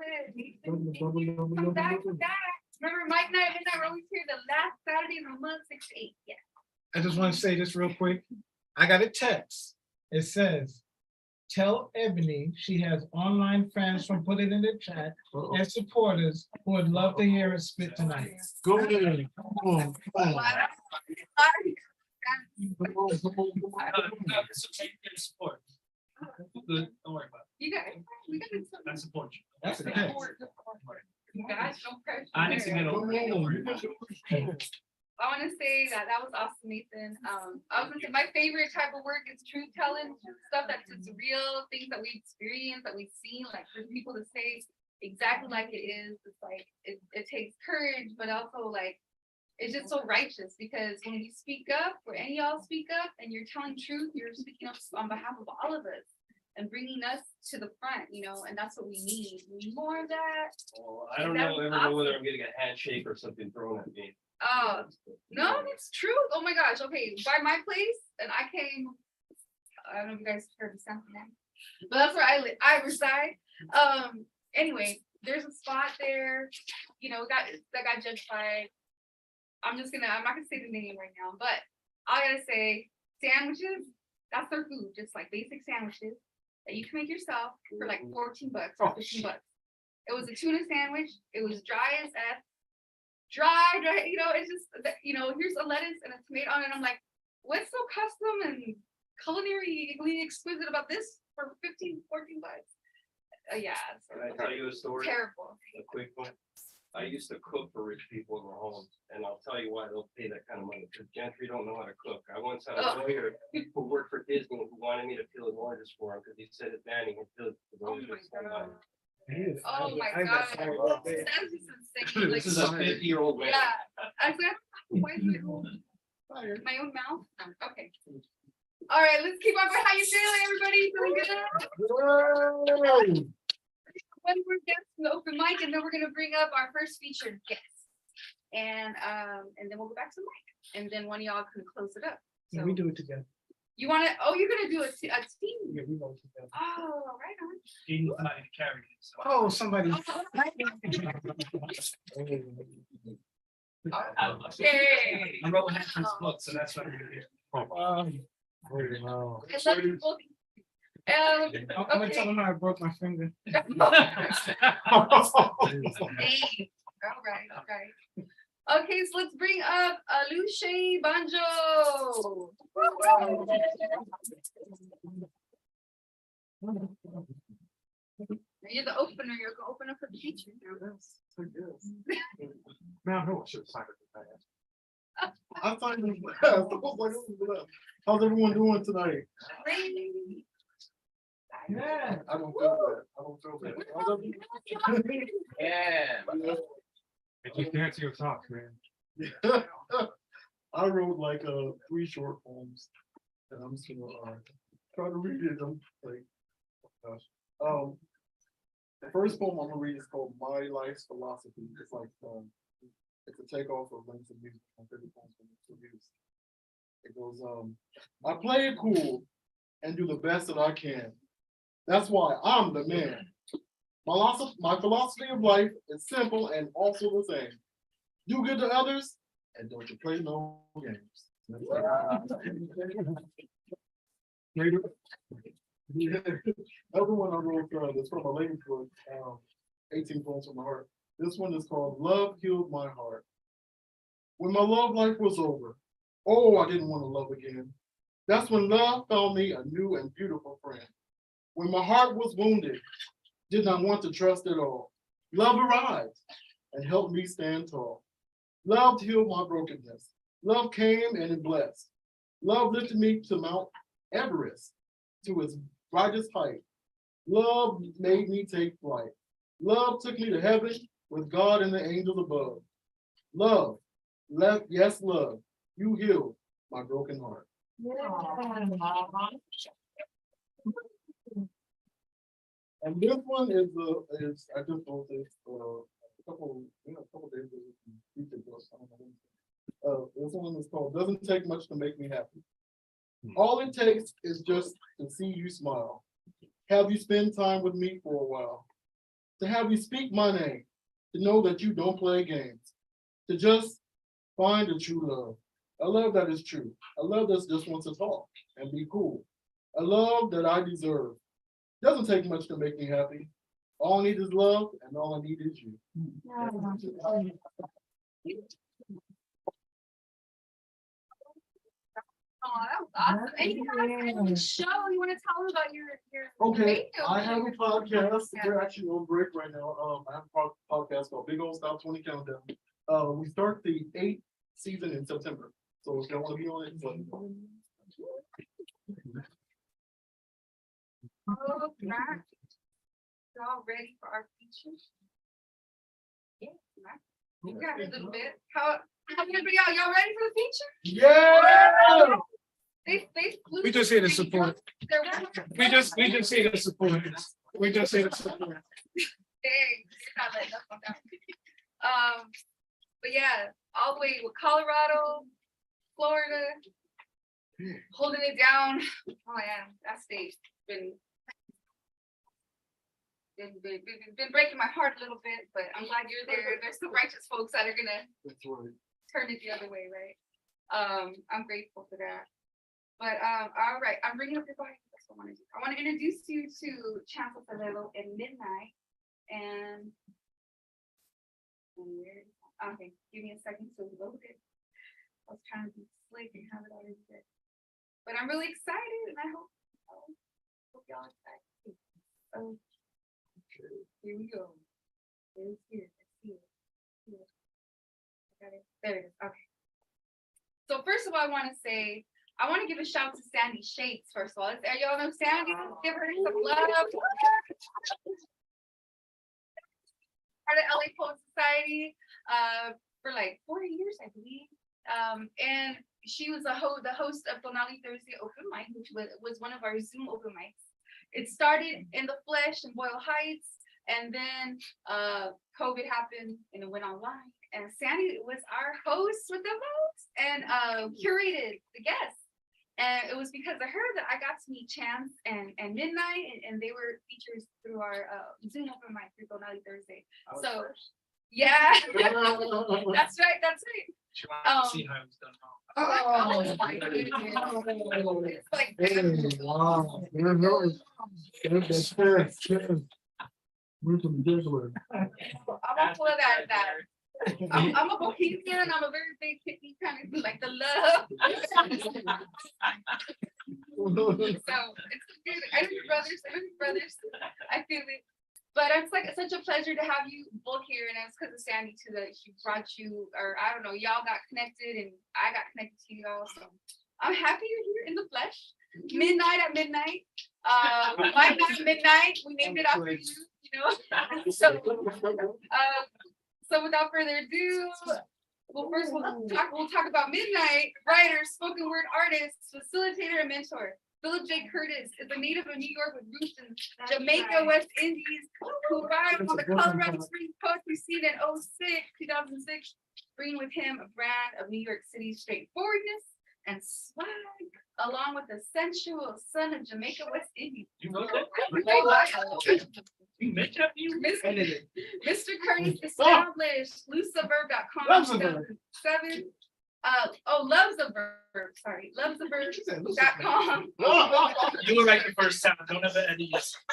it. Come back. Remember Mike Night at Midnight, we're always here the last Saturday of the month, 6 to 8, yeah. I just want to say this real quick. I got a text. It says, tell Ebony she has online fans from put it in the chat and supporters who would love to hear her spit tonight. Go ahead. Come on, come on. Support. Good, don't worry about You guys, we got it. it. I support you. That's a text. You guys, don't pressure. Onyx and Come Ghetto. on. I want to say that was awesome, Nathan. I was gonna say my favorite type of work is truth telling, stuff that's just real, things that we experience, that we've seen, like for people to say exactly like it is. It's like it takes courage, but also like it's just so righteous because when we speak up, or any of y'all speak up, and you're telling truth, you're speaking up on behalf of all of us and bringing us to the front, and that's what we need. We need more of that. Well, I don't know, ever know whether I'm getting a handshake or something thrown at me. Oh, no, that's true. Oh my gosh. Okay, by my place, and I came. I don't know if you guys heard of something, but that's where I live. I reside. Anyway, there's a spot there. That got judged by. I'm not gonna say the name right now, but I gotta say sandwiches. That's their food, just like basic sandwiches that you can make yourself for like $14 or $15. It was a tuna sandwich. It was dry as F. Dry, it's just, here's a lettuce and a tomato on it. I'm like, what's so custom and culinary exquisite about this for $15, $14? Yeah, Can I tell you a story? terrible. A quick one. I used to cook for rich people in their homes, and I'll tell you why they'll pay that kind of money, because gentry don't know how to cook. I once had a Oh. lawyer who worked for Disney who wanted me to peel his oranges for him, because he said his nanny had peeled his Oh oranges. my for god. him. Oh my I got god. tired all day. That's just insane. This is a 50-year-old man. Yeah, I said, why is my own mouth? Okay. All right, let's keep up with how you feeling, everybody. Feeling good? One more guest in the open mic, and then we're gonna bring up our first featured guest. And then we'll go back to Mike, and then one of y'all can close it up. Yeah, we do it together. You wanna, you're gonna do a team? Yeah, we go together. Oh, right on. He carried it, so. Oh, somebody. Okay. I wrote Hanson's book, so that's what I'm gonna do. Wow. I love you both. I'm gonna tell him how I broke my finger. Dang. All right. Okay, so let's bring up Luce Banjo. You're the opener. You're gonna open up for the feature now. Man, I know I should have signed it fast. I thought it was last. I was like, oh, how's everyone doing tonight? Great. Yeah. I don't feel bad. I don't feel bad. How's everyone- Yeah. It's just dance your talk, man. I wrote like 3 short poems, and I'm just gonna try to read it. I'm like, oh gosh. The first poem I'm gonna read is called "My Life's Philosophy." It's like it's a takeoff of Links of Music. My favorite poems from Links of Music. It goes, I play it cool and do the best that I can. That's why I'm the man. My philosophy of life is simple and also the same. Do good to others and don't you play no games. Other one I wrote, that's from a lady's book, 18 Poems from the Heart. This one is called Love Healed My Heart. When my love life was over, I didn't want to love again. That's when love found me a new and beautiful friend. When my heart was wounded, did not want to trust at all. Love arrived and helped me stand tall. Love healed my brokenness. Love came and it blessed. Love lifted me to Mount Everest, to its brightest height. Love made me take flight. Love took me to heaven with God and the angels above. Love, yes, love, you healed my broken heart. And this one is I just wrote this a couple days ago. This one is called "Doesn't Take Much to Make Me Happy." All it takes is just to see you smile. Have you spend time with me for a while. To have you speak my name. To know that you don't play games. to just find a true love. A love that is true. A love that just wants to talk and be cool. A love that I deserve. Doesn't take much to make me happy. All I need is love, and all I need is you. Oh, that was awesome. And you have a show, you wanna tell them about your Okay, radio I have a show? podcast. Yeah. We're actually on break right now. I have a podcast called Big Old Stop 20 Countdown. We start the 8th season in September. So if you want to be on it, let me know. Oh, right. Y'all ready for our feature? Yeah. right. You got a little bit. How everybody y'all ready for the feature? Yeah! They We just here to support. They're We just here to support. We just here to support. Dang, you're not letting us on that. But yeah, all the way with Colorado, Florida, holding it down. Oh yeah, that state's been breaking my heart a little bit, but I'm glad you're there. There's some righteous folks that are gonna That's right. turn it the other way, right? I'm grateful for that. But all right, I'm bringing up your body. That's what I want to do. I want to introduce you to Chance Acevedo in Midnight. And where? Okay, give me a second to load it. I was trying to be slick and have it all in there. But I'm really excited, and I hope y'all excited too. So here we go. It's here. It's here. Here. I got it. There it is. Okay. So first of all, I want to give a shout out to Sandy Shakes, first of all. Y'all know Sandy? Give her some love. Part of LA Poet Society for like 4 years, I believe. And she was the host of Tonali Thursday Open Mic, which was one of our Zoom open mics. It started in the flesh in Boyle Heights, and then COVID happened and it went online. And Sandy was our host with the most and curated the guests. And it was because of her that I got to meet Chance and Midnight, and they were features through our Zoom open mic through Tonali Thursday. So yeah, that's right. She wanted to see how it was done. Oh my goodness. It's like Wow. There knows. That's fair. We can do it. I'm all for that. I'm a bohemian. I'm a very big hippie kind of like the love. So it's good. I know your brothers. I feel it. But it's like such a pleasure to have you both here, and it's because of Sandy too that she brought you, or I don't know, y'all got connected and I got connected to y'all. So I'm happy you're here in the flesh. Midnight at midnight. Midnight at midnight. We named it after you, you know. So without further ado, well, first we'll talk about Midnight, writer, spoken word artist, facilitator, and mentor. Philip J. Curtis is a native of New York with roots in Jamaica, West Indies, who arrived on the Colorado Springs poetry scene in 2006, bringing with him a brand of New York City's straightforwardness and swag, along with the sensual son of Jamaica, West Indies. You know that? You mentioned Mr. Curtis established LoveSaVerb.com. Love's a Verb. Love's a Verb. Sorry, LoveSaVerb.com. You were right the first time. Don't ever edit yourself.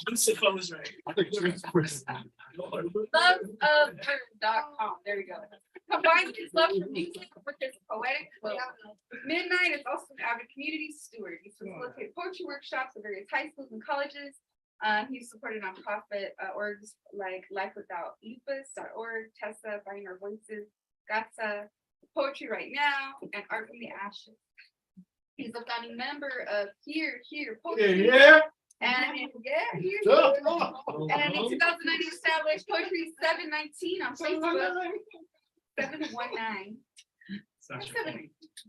Lucifer was right. LoveSaVerb.com. There we go. Combining his love for music with his poetic flow. Midnight is also an avid community steward. He's facilitated poetry workshops at various high schools and colleges. He's supported nonprofit orgs like Life Without Lupus.org, Tessa, Finding Our Voices, GATSA, Poetry Right Now, and Art from the Ashes. He's a founding member of Here Poetry. Yeah. And Here. And in 2009, he established Poetry 719 on Facebook. 719.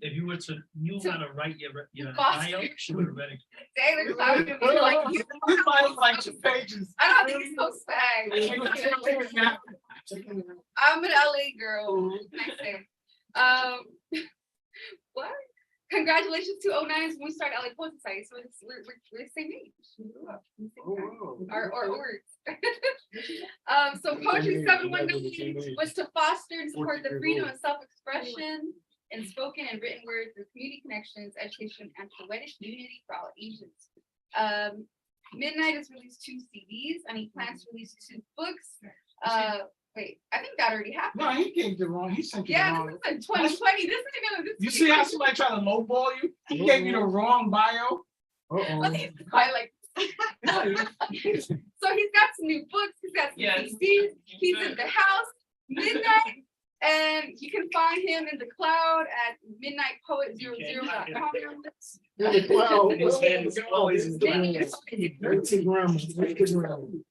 If you were to knew how to write your Boston. bio, she would have read it. They were talking to me like, you Like 2 pages. I don't think it's so swag. I'm an LA girl. What I say? What? congratulations to 09s when we started LA Poet Society, so we're the same age. We grew up in the same time. Or words. So Poetry 719 was to foster and support the freedom of self-expression in spoken and written words through community connections, education, and poetic unity for all Asians. Midnight has released 2 CDs and he plans to release 2 books. Wait, I think that already happened. No, he gave the wrong, he sent you the Yeah, wrong. this is in 2020. This is gonna. You see how somebody trying to lowball you? He gave you the wrong bio. Well, he's probably like. So he's got some new books. He's got some CDs. He's in the house. Midnight. And you can find him in the cloud at midnightpoet00.com. In the cloud. His hand is always in the cloud. Instagram, Instagram.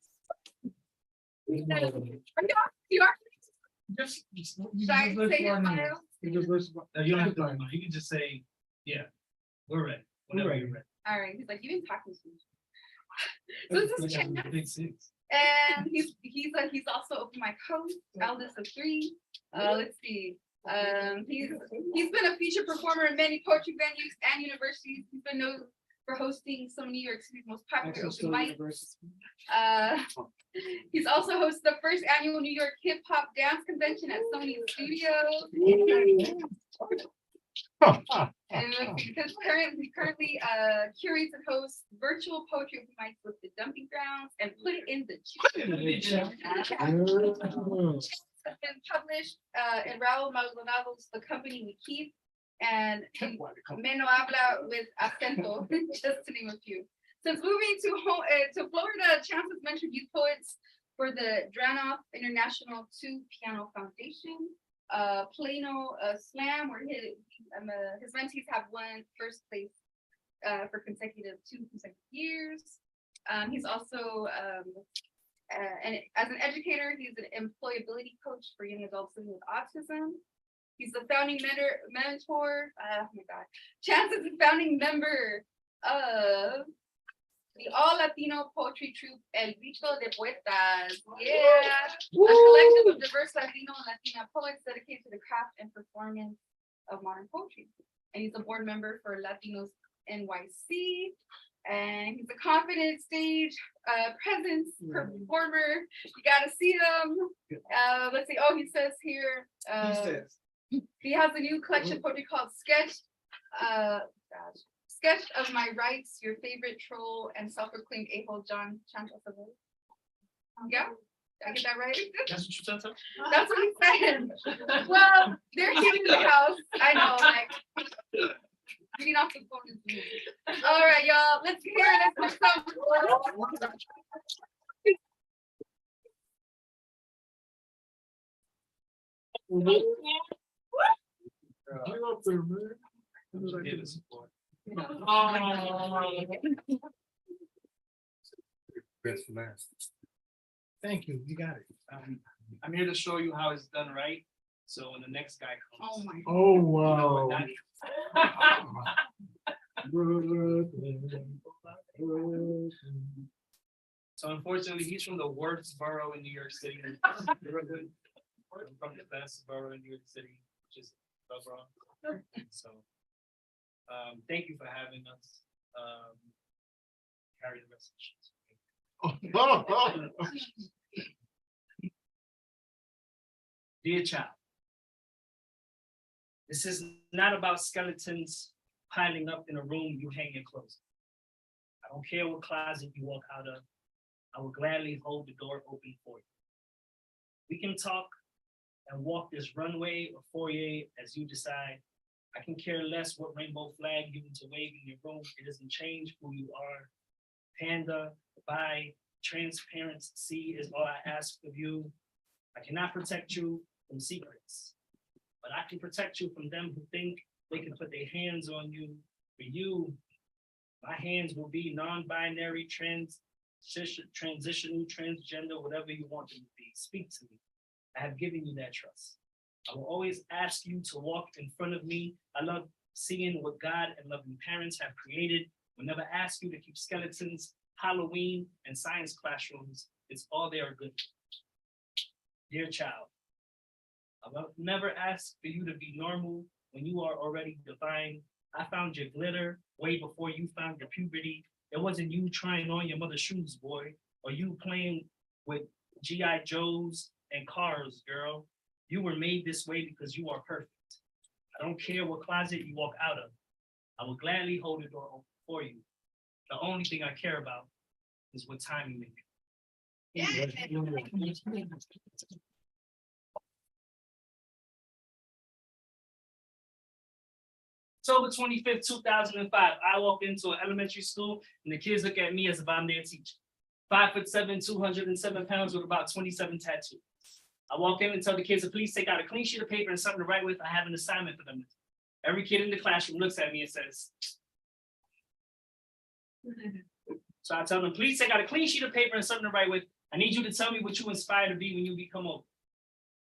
You are. Just. Should I say his bio? No, you don't have to, you can just say, yeah, we're ready. Whenever you're ready. All right. He's like, you didn't talk to me. So this is Chance. Big six. And he's also open mic host, eldest of 3. Let's see. He's been a featured performer in many poetry venues and universities. He's been known for hosting some of New York City's most popular open mics. He's also hosted the first annual New York Hip Hop Dance Convention at Sony Studios. And because he currently curates and hosts virtual poetry open mics with the Dumping Grounds and Put It in the Chat. Has been published in Raul Maldonado's The Company We Keep and Me No Habla with Acento, just to name a few. Since moving to Florida, Chance has mentored youth poets for the Dranoff International 2 Piano Foundation, Plano Slam, where his mentees have won first place for 2 consecutive years. He's also and as an educator, he's an employability coach for young adults living with autism. He's the founding mentor. Oh my God. Chance is the founding member of the All Latino Poetry Troupe El Grito de Poetas. Yeah. A collective of diverse Latino and Latina poets dedicated to the craft and performance of modern poetry. And he's a board member for Latinos NYC. And he's a confident stage presence performer. You gotta see him. Let's see. Oh, he says here. He has a new collection poetry called Sketch of My Rights, Your Favorite Troll and Self-Proclaimed A-hole John Chantal. Yeah, did I get that right? That's what you said, sir? That's what he said. Well, they're here in the house. I know, like. Reading off the phone is me. All right, y'all. Let's hear it. Let's put some. Best man. Thank you, you got it. I'm here to show you how it's done right. So when the next guy comes. Oh my. Oh, you know wow. what that is. So unfortunately, he's from the worst borough in New York City. I'm from the best borough in New York City, which is the Bronx. So, thank you for having us. Carry the message. Dear child, this is not about skeletons piling up in a room you hang your clothes. I don't care what closet you walk out of. I will gladly hold the door open for you. We can talk and walk this runway or foyer as you decide. I can care less what rainbow flag you want to wave in your room. It doesn't change who you are. Panda, bi, transparency is all I ask of you. I cannot protect you from secrets, but I can protect you from them who think they can put their hands on you. For you, my hands will be non-binary, transitional, transgender, whatever you want them to be. Speak to me. I have given you that trust. I will always ask you to walk in front of me. I love seeing what God and loving parents have created. Will never ask you to keep skeletons, Halloween, and science classrooms. It's all they are good for. Dear child, I will never ask for you to be normal when you are already divine. I found your glitter way before you found your puberty. It wasn't you trying on your mother's shoes, boy, or you playing with G.I. Joes and cars, girl. You were made this way because you are perfect. I don't care what closet you walk out of. I will gladly hold the door open for you. The only thing I care about is what time you make it. October 25th, 2005, I walk into an elementary school and the kids look at me as if I'm their teacher. 5'7", 207 pounds with about 27 tattoos. I walk in and tell the kids to please take out a clean sheet of paper and something to write with. I have an assignment for them. Every kid in the classroom looks at me and says, so I tell them, please take out a clean sheet of paper and something to write with. I need you to tell me what you aspire to be when you become old.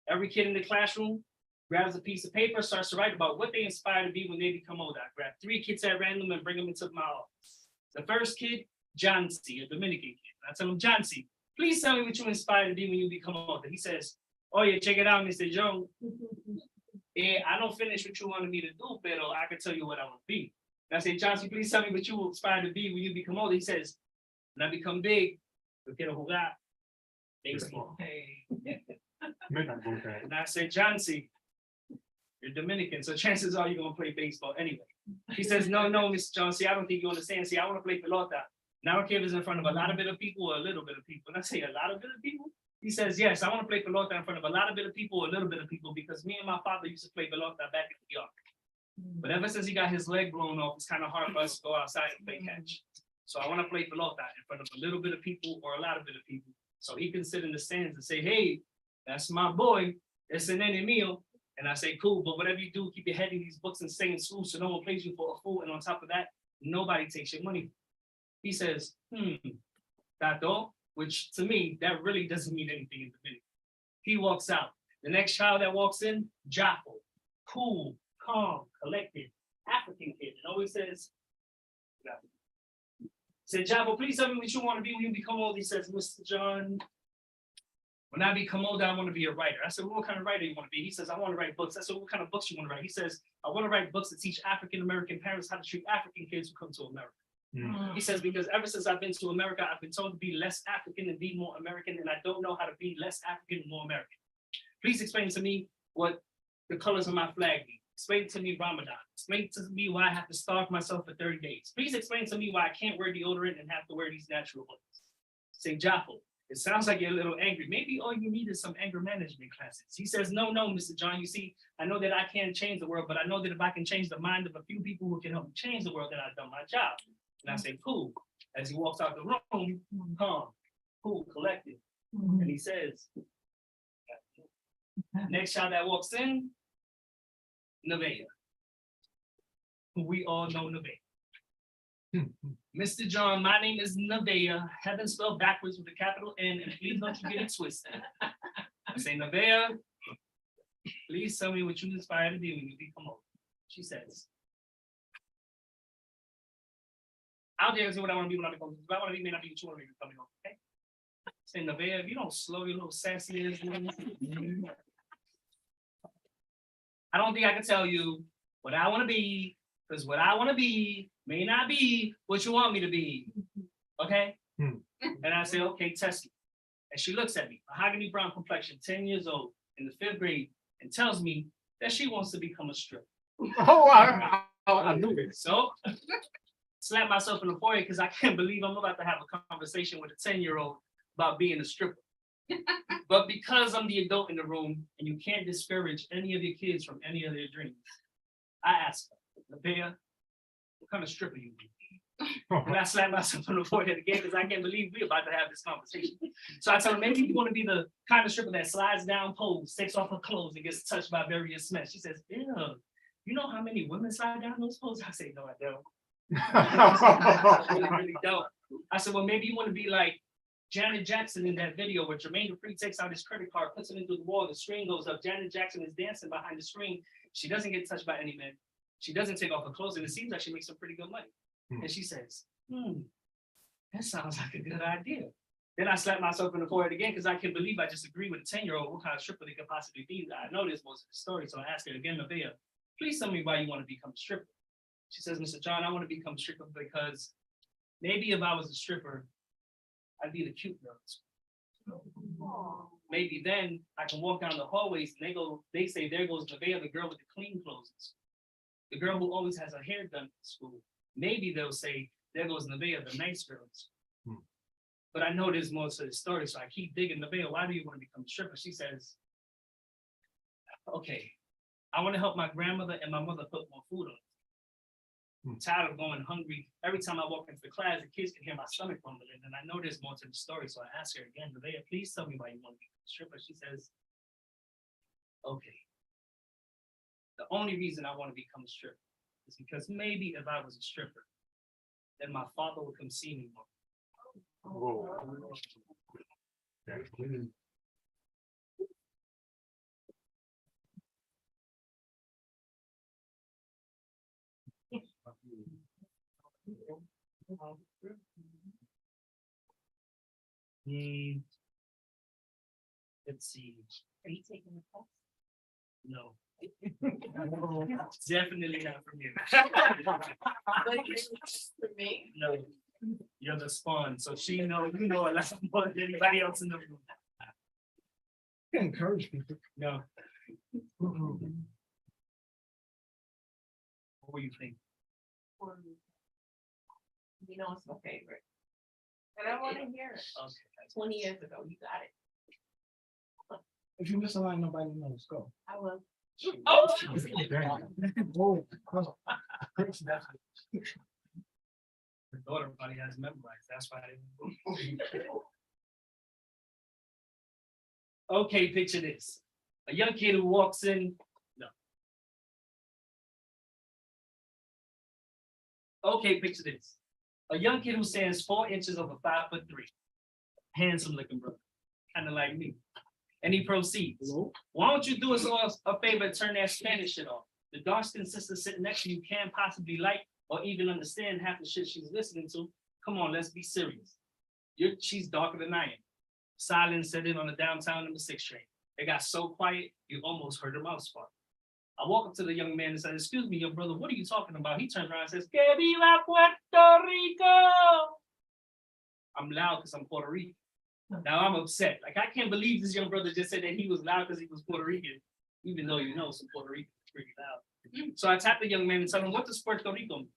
Every kid in the classroom grabs a piece of paper, starts to write about what they aspire to be when they become older. I grab 3 kids at random and bring them into my office. The first kid, John C., a Dominican kid. I tell him, John C., please tell me what you aspire to be when you become older. He says, oh yeah, check it out, Mr. Jones. I don't finish what you wanted me to do, but I can tell you what I want to be. And I say, John C., please tell me what you aspire to be when you become older. He says, when I become big, yo quiero jugar baseball. And I said, John C., you're Dominican, so chances are you're gonna play baseball anyway. He says, no, Mr. John C., I don't think you understand. See, I want to play pelota. Now I don't care if it's in front of a lot of bit of people or a little bit of people. And I say, a lot of bit of people? He says, yes, I want to play pelota in front of a lot of bit of people or a little bit of people because me and my father used to play pelota back in New York. But ever since he got his leg blown off, it's kind of hard for us to go outside and play catch. So I want to play pelota in front of a little bit of people or a lot of bit of people. So he can sit in the stands and say, hey, that's my boy, it's an enemigo. And I say, cool, but whatever you do, keep your head in these books and stay in school so no one plays you for a fool. And on top of that, nobody takes your money. He says, Tato, which to me, that really doesn't mean anything in the video. He walks out. The next child that walks in, Jaffa, cool, calm, collected, African kid. And always says, Jaffa, please tell me what you want to be when you become old. He says, Mr. John, when I become older, I want to be a writer. I said, well, what kind of writer you want to be? He says, I want to write books. I said, what kind of books you want to write? He says, I want to write books to teach African-American parents how to treat African kids who come to America. He says, because ever since I've been to America, I've been told to be less African and be more American, and I don't know how to be less African and more American. Please explain to me what the colors of my flag mean. Explain to me Ramadan. Explain to me why I have to starve myself for 30 days. Please explain to me why I can't wear deodorant and have to wear these natural oils. Say, Jaffa, it sounds like you're a little angry. Maybe all you need is some anger management classes. He says, no, Mr. John, you see, I know that I can't change the world, but I know that if I can change the mind of a few people who can help me change the world, then I've done my job. And I say, cool. As he walks out the room, calm, cool, collected. And he says, next child that walks in, Nevaeh. We all know Nevaeh. Mr. John, my name is Nevaeh, heaven spelled backwards with a capital N, and please don't you get it twisted. I say, Nevaeh, please tell me what you aspire to be when you become old. She says, I'll tell you what I want to be when I become old. What I want to be may not be what you want to be becoming old, okay? I say, Nevaeh, if you don't slow your little sassy ass down, I don't think I can tell you what I want to be, because what I want to be may not be what you want me to be. Okay? And I say, okay, test me. And she looks at me, mahogany brown complexion, 10 years old, in the 5th grade, and tells me that she wants to become a stripper. I knew it. So, slap myself in the forehead because I can't believe I'm about to have a conversation with a 10-year-old about being a stripper. But because I'm the adult in the room and you can't discourage any of your kids from any of their dreams, I ask her, Nevaeh, what kind of stripper you be? And I slap myself on the forehead again because I can't believe we're about to have this conversation. So I tell her, maybe you want to be the kind of stripper that slides down poles, takes off her clothes, and gets touched by various men. She says, yeah, you know how many women slide down those poles? I say, no, I don't. I really don't. I said, well, maybe you want to be like Janet Jackson in that video where Jermaine Dupri takes out his credit card, puts it into the wall, the screen goes up. Janet Jackson is dancing behind the screen. She doesn't get touched by any man. She doesn't take off her clothes, and it seems like she makes some pretty good money. And she says, that sounds like a good idea. Then I slap myself in the forehead again because I can't believe I just agreed with a 10-year-old what kind of stripper they could possibly be. I know this most of the story, so I asked her again, Nevaeh, please tell me why you want to become a stripper. She says, Mr. John, I want to become a stripper because maybe if I was a stripper, I'd be the cute girl. Maybe then I can walk down the hallways and they say, there goes Nevaeh, the girl with the clean clothes. The girl who always has her hair done at school. Maybe they'll say, there goes Nevaeh, the nice girls. But I know there's more to the story, so I keep digging. Nevaeh, why do you want to become a stripper? She says, okay, I want to help my grandmother and my mother put more food on. I'm tired of going hungry. Every time I walk into the class, the kids can hear my stomach rumbling, and I know there's more to the story. So I ask her again, Nevaeh, please tell me why you want to be a stripper. She says, okay. The only reason I want to become a stripper is because maybe if I was a stripper, then my father would come see me more. Let's see. Are you taking the class? No. Definitely not for you. For me? No. You're the spawn, so you know a lot more than anybody else in the room. You encourage people. No. What do you think? You know, it's my favorite. And I want to hear it. Okay. 20 years ago, you got it. If you miss a line, nobody knows. Go. I will. Oh. The daughter probably has memorized. That's why I didn't. Okay, picture this. A young kid who walks in. No. Okay, picture this. A young kid who stands 4 inches over 5'3". Handsome looking brother. Kind of like me. And he proceeds. Why don't you do us all a favor and turn that Spanish shit off? The dark-skinned sister sitting next to you can't possibly like or even understand half the shit she's listening to. Come on, let's be serious. She's darker than I am. Silence set in on the downtown number 6 train. It got so quiet, you almost heard her mouth spark. I walk up to the young man and said, excuse me, your brother, what are you talking about? He turns around and says, Que viva Puerto Rico! I'm loud because I'm Puerto Rican. Now I'm upset. Like, I can't believe this young brother just said that he was loud because he was Puerto Rican, even though you know some Puerto Rican is pretty loud. So I tapped the young man and told him, what does Puerto Rico mean?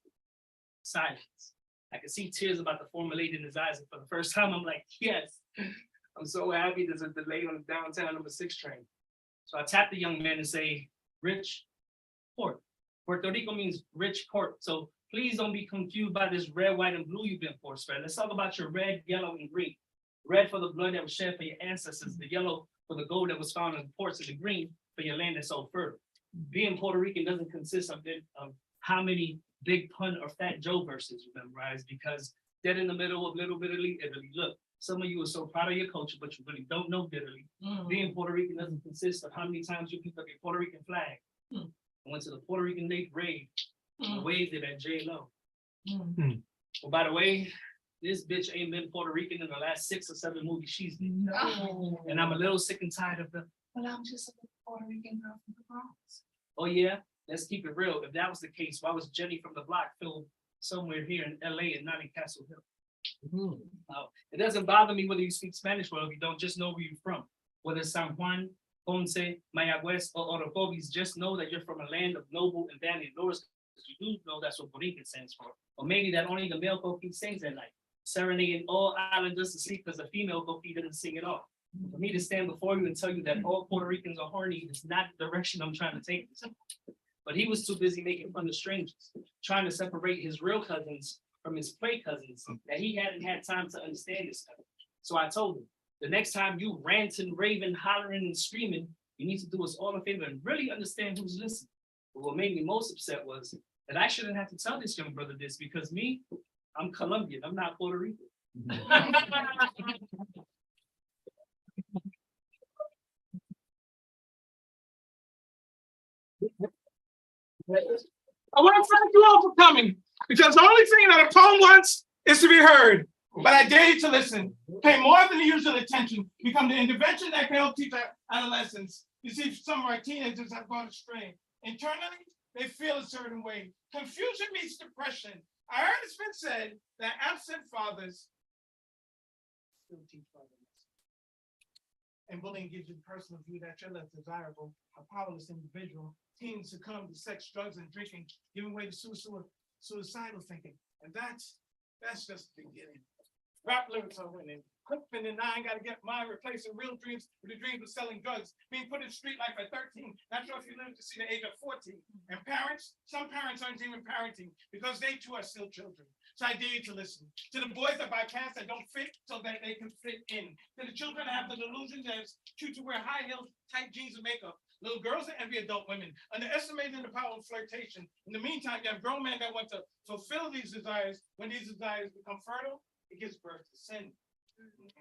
Silence. I could see tears about to formulate in his eyes. And for the first time, I'm like, yes, I'm so happy there's a delay on the downtown number 6 train. So I tapped the young man and say, rich port. Puerto Rico means rich port. So please don't be confused by this red, white, and blue you've been force-fed. Let's talk about your red, yellow, and green. Red for the blood that was shed for your ancestors, the yellow for the gold that was found in the ports, and the green for your land that's so fertile. Being Puerto Rican doesn't consist of how many Big Pun or Fat Joe verses you memorize, because dead in the middle of Little Italy, Italy. Look, some of you are so proud of your culture, but you really don't know Italy. Being Puerto Rican doesn't consist of how many times you picked up your Puerto Rican flag. I went to the Puerto Rican Day Parade and waved it at J-Lo. Well, by the way, this bitch ain't been Puerto Rican in the last 6 or 7 movies she's been. And I'm a little sick and tired of the, well, I'm just a Puerto Rican girl from the Bronx. Oh yeah, let's keep it real. If that was the case, why was Jenny from the Block filmed somewhere here in LA and not in Castle Hill? It doesn't bother me whether you speak Spanish well if you don't, just know where you're from. Whether it's San Juan, Ponce, Mayagüez, or Orocovis, just know that you're from a land of noble and valiant lords. You do know that's what Boricua stands for. Or maybe that only the male Coqui sings at night, serenading all islanders to sleep because the female Coqui didn't sing at all. For me to stand before you and tell you that all Puerto Ricans are horny is not the direction I'm trying to take this. But he was too busy making fun of strangers, trying to separate his real cousins from his play cousins, that he hadn't had time to understand this stuff. So I told him, the next time you ranting, raving, hollering, and screaming, you need to do us all a favor and really understand who's listening. But what made me most upset was that I shouldn't have to tell this young brother this, because me, I'm Colombian, I'm not Puerto Rican. I want to thank you all for coming, because the only thing that a poem wants is to be heard. But I dare you to listen, pay more than the usual attention, become the intervention that can help teach our adolescents. You see, some of our teenagers have gone astray. Internally, they feel a certain way. Confusion meets depression. I heard it's been said that absent fathers still teach fathers. And bullying gives you the personal view that you're less desirable, a powerless individual. Teens succumb to sex, drugs, and drinking, giving way to suicidal thinking. And that's just the beginning. Rap lyrics are winning. Clipping and I gotta get mine, replacing real dreams with the dreams of selling drugs, being put in street life at 13. Not sure if you live to see the age of 14. And parents, some parents aren't even parenting because they too are still children. So I dare you to listen to the boys that buy pants that don't fit so that they can fit in. To the children that have the delusion that it's cute to wear high heels, tight jeans, and makeup. Little girls that envy adult women, underestimating the power of flirtation. In the meantime, you have grown men that want to fulfill these desires. When these desires become fertile, it gives birth to sin.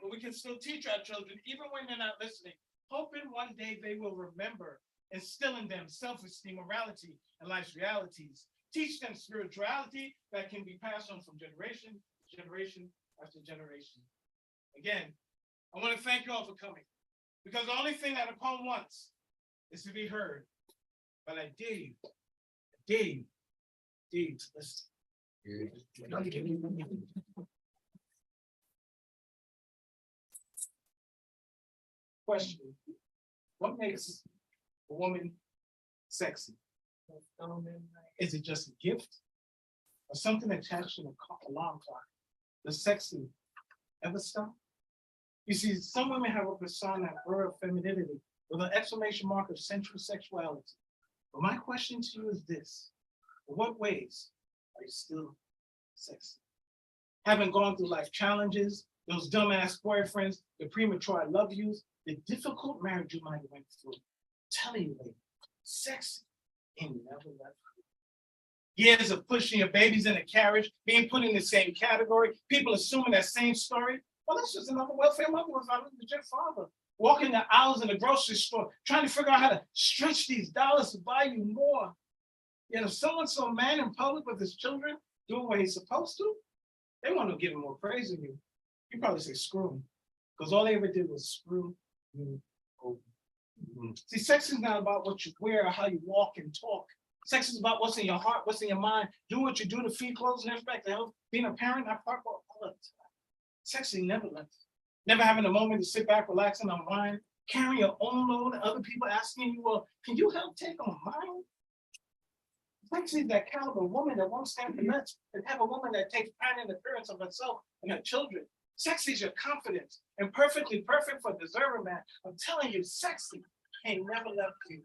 But we can still teach our children, even when they're not listening, hoping one day they will remember, instill in them self-esteem, morality, and life's realities. Teach them spirituality that can be passed on from generation to generation after generation. Again, I want to thank you all for coming, because the only thing that a poem wants is to be heard. But I dare you to listen. Question: what makes a woman sexy? Is it just a gift or something attached to an alarm clock? Does sexy ever stop? You see, some women have a persona of femininity with an exclamation mark of sensual sexuality. But my question to you is this: in what ways are you still sexy? Having gone through life challenges, those dumbass boyfriends, the premature I love yous, the difficult marriage you might have went through, telling you, baby, sexy and never left you. Years of pushing your babies in a carriage, being put in the same category, people assuming that same story. Well, that's just another welfare mother without a legit father. Walking the aisles in the grocery store, trying to figure out how to stretch these dollars to buy you more. Yet if someone saw a man in public with his children doing what he's supposed to, they want to give him more praise than you. You probably say screw him, because all they ever did was screw you over. See, sex is not about what you wear or how you walk and talk. Sex is about what's in your heart, what's in your mind. Do what you do to feed, clothes, and respect, to help. Being a parent, I part all the time. Sex is never left. Never having a moment to sit back, relax, and unwind. Carrying your own load and other people asking you, well, can you help take on mine? Sex is that caliber woman that won't stand for nuts and have a woman that takes pride in the appearance of herself and her children. Sexy is your confidence and perfectly perfect for deserving man. I'm telling you, sexy ain't never left you.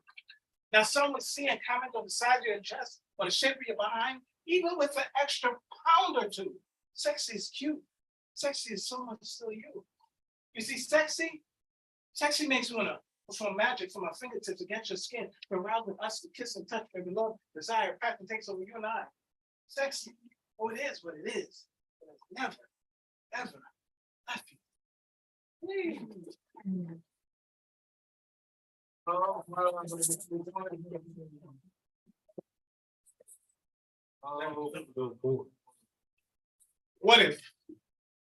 Now, some would see and comment on the side of your chest or the shape of your behind, even with an extra pound or two. Sexy is cute. Sexy is so much still you. You see, sexy makes me want to perform magic from my fingertips against your skin, arousing us to kiss and touch, baby love, desire, passion takes over you and I. Sexy, oh, it is what it is, but it's never, ever left you.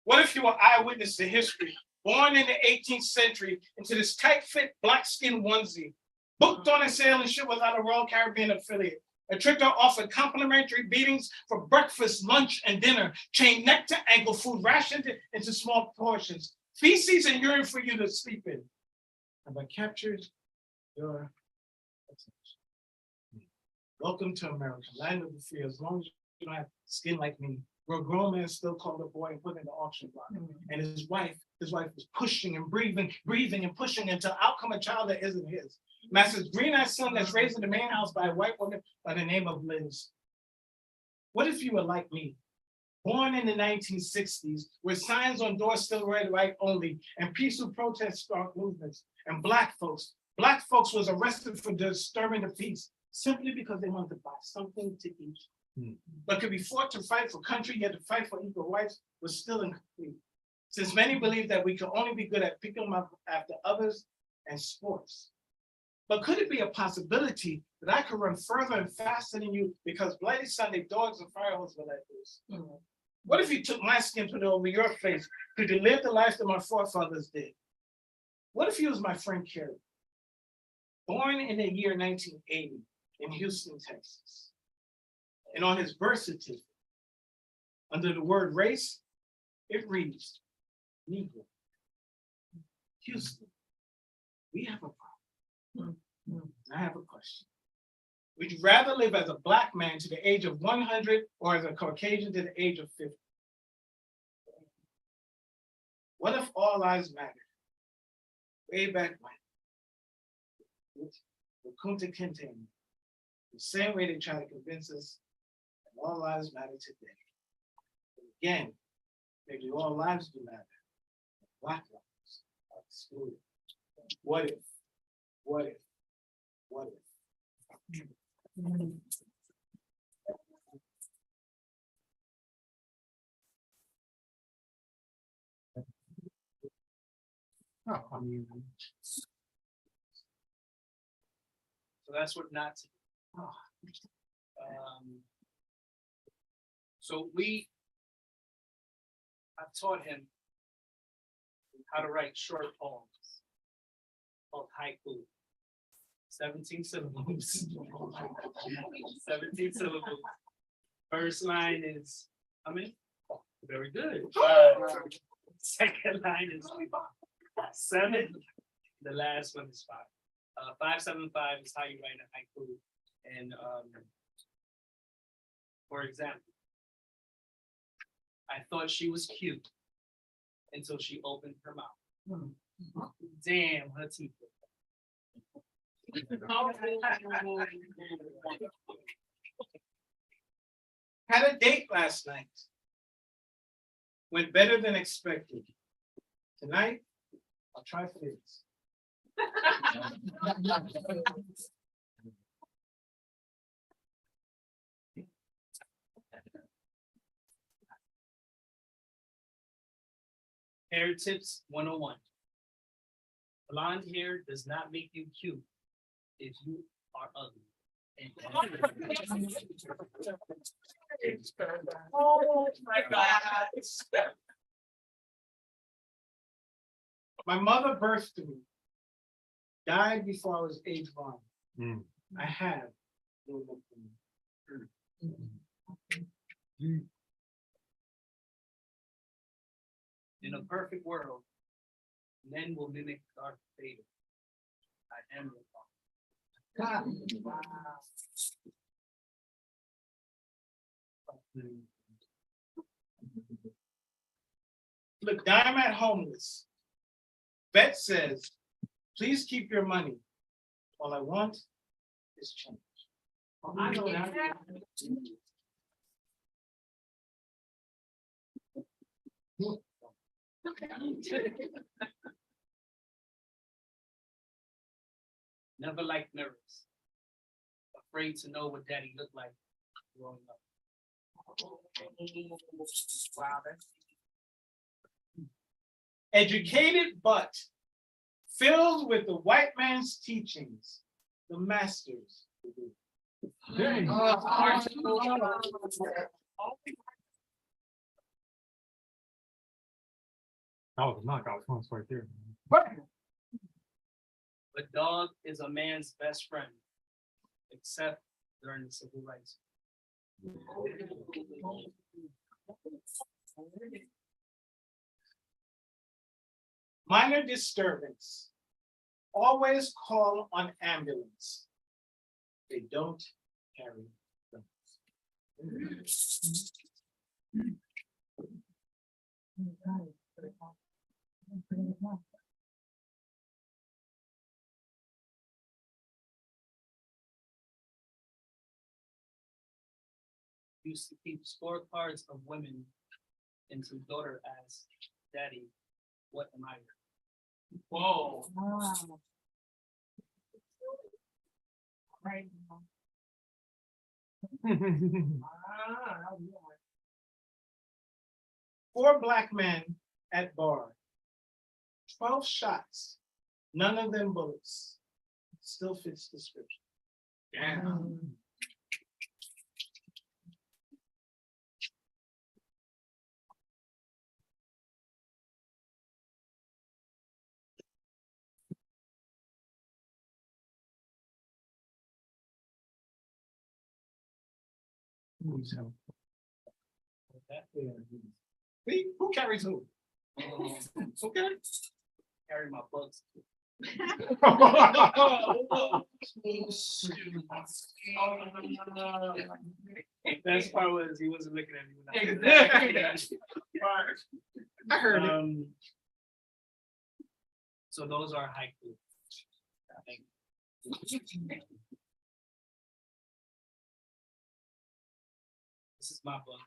What if you were eyewitness to history, born in the 18th century into this tight-fit black-skin onesie, booked on a sailing ship without a Royal Caribbean affiliate, a trip that offered complimentary beatings for breakfast, lunch, and dinner, chained neck to ankle, food rationed into small portions, feces and urine for you to sleep in. Have I captured your attention? Welcome to America, land of the free. As long as you don't have skin like me, where a grown man still called a boy and put in the auction block. And his wife was pushing and breathing and pushing until out come a child that isn't his. Master's green-eyed son that's raised in the main house by a white woman by the name of Liz. What if you were like me, born in the 1960s, where signs on doors still read right only, and peaceful protest sparked movements, and black folks was arrested for disturbing the peace simply because they wanted to buy something to eat. But could be fought to fight for country, yet to fight for equal rights was still incomplete. Since many believe that we can only be good at picking them up after others and sports. But could it be a possibility that I could run further and faster than you because Bloody Sunday dogs and fire hose were like this? What if you took my skin, put it over your face? Could you live the life that my forefathers did? What if you was my friend Kerry? Born in the year 1980, in Houston, Texas. And on his birth certificate, under the word race, it reads Negro. Houston, we have a problem. I have a question. Would you rather live as a Black man to the age of 100 or as a Caucasian to the age of 50? What if all lives mattered? Way back when, with Kunta Kinte, the same way they try to convince us that all lives matter today. But again, maybe all lives do matter. Black lives are excluded. What if? What if? What if? So that's what not to do. So I've taught him how to write short poems called haiku. 17 syllables. 17 syllables. First line is, how many? Very good. Second line is 7. The last one is 5. 575 is how you write a haiku. And for example, I thought she was cute until she opened her mouth. Damn, her teeth. Had a date last night. Went better than expected. Tonight, I'll try for this. Hair tips 101. Blonde hair does not make you cute if you are ugly. Oh my God. My mother birthed me, died before I was age 1. I have no love for me. In a perfect world, men will mimic Darth Vader. I am your father. Look, I'm at homeless. Vet says, please keep your money. All I want is change. I know that. Never liked mirrors. Afraid to know what daddy looked like growing up. Wow. Educated but filled with the white man's teachings, the masters. Oh, knockout points right there. A dog is a man's best friend, except during the civil rights. Minor disturbance. Always call on ambulance. They don't carry guns. Used to keep scorecards of women and his daughter asked, Daddy, what am I? Whoa. Right. 4 black men at bar. 12 shots. None of them bullets. Still fits description. Damn. See, who carries who? Okay. Carry my books. Best part was he wasn't looking at me. when I- I heard it. So those are haiku. Thank you. This is my book,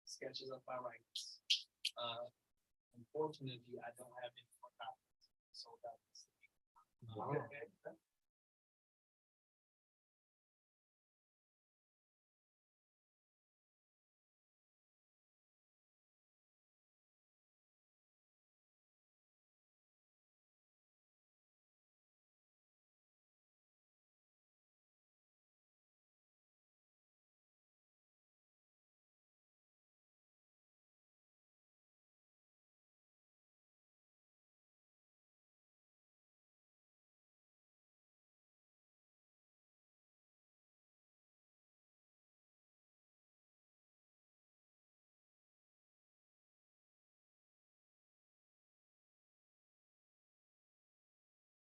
Sketches of My Writings. Unfortunately, I don't have any more copies. Sold out.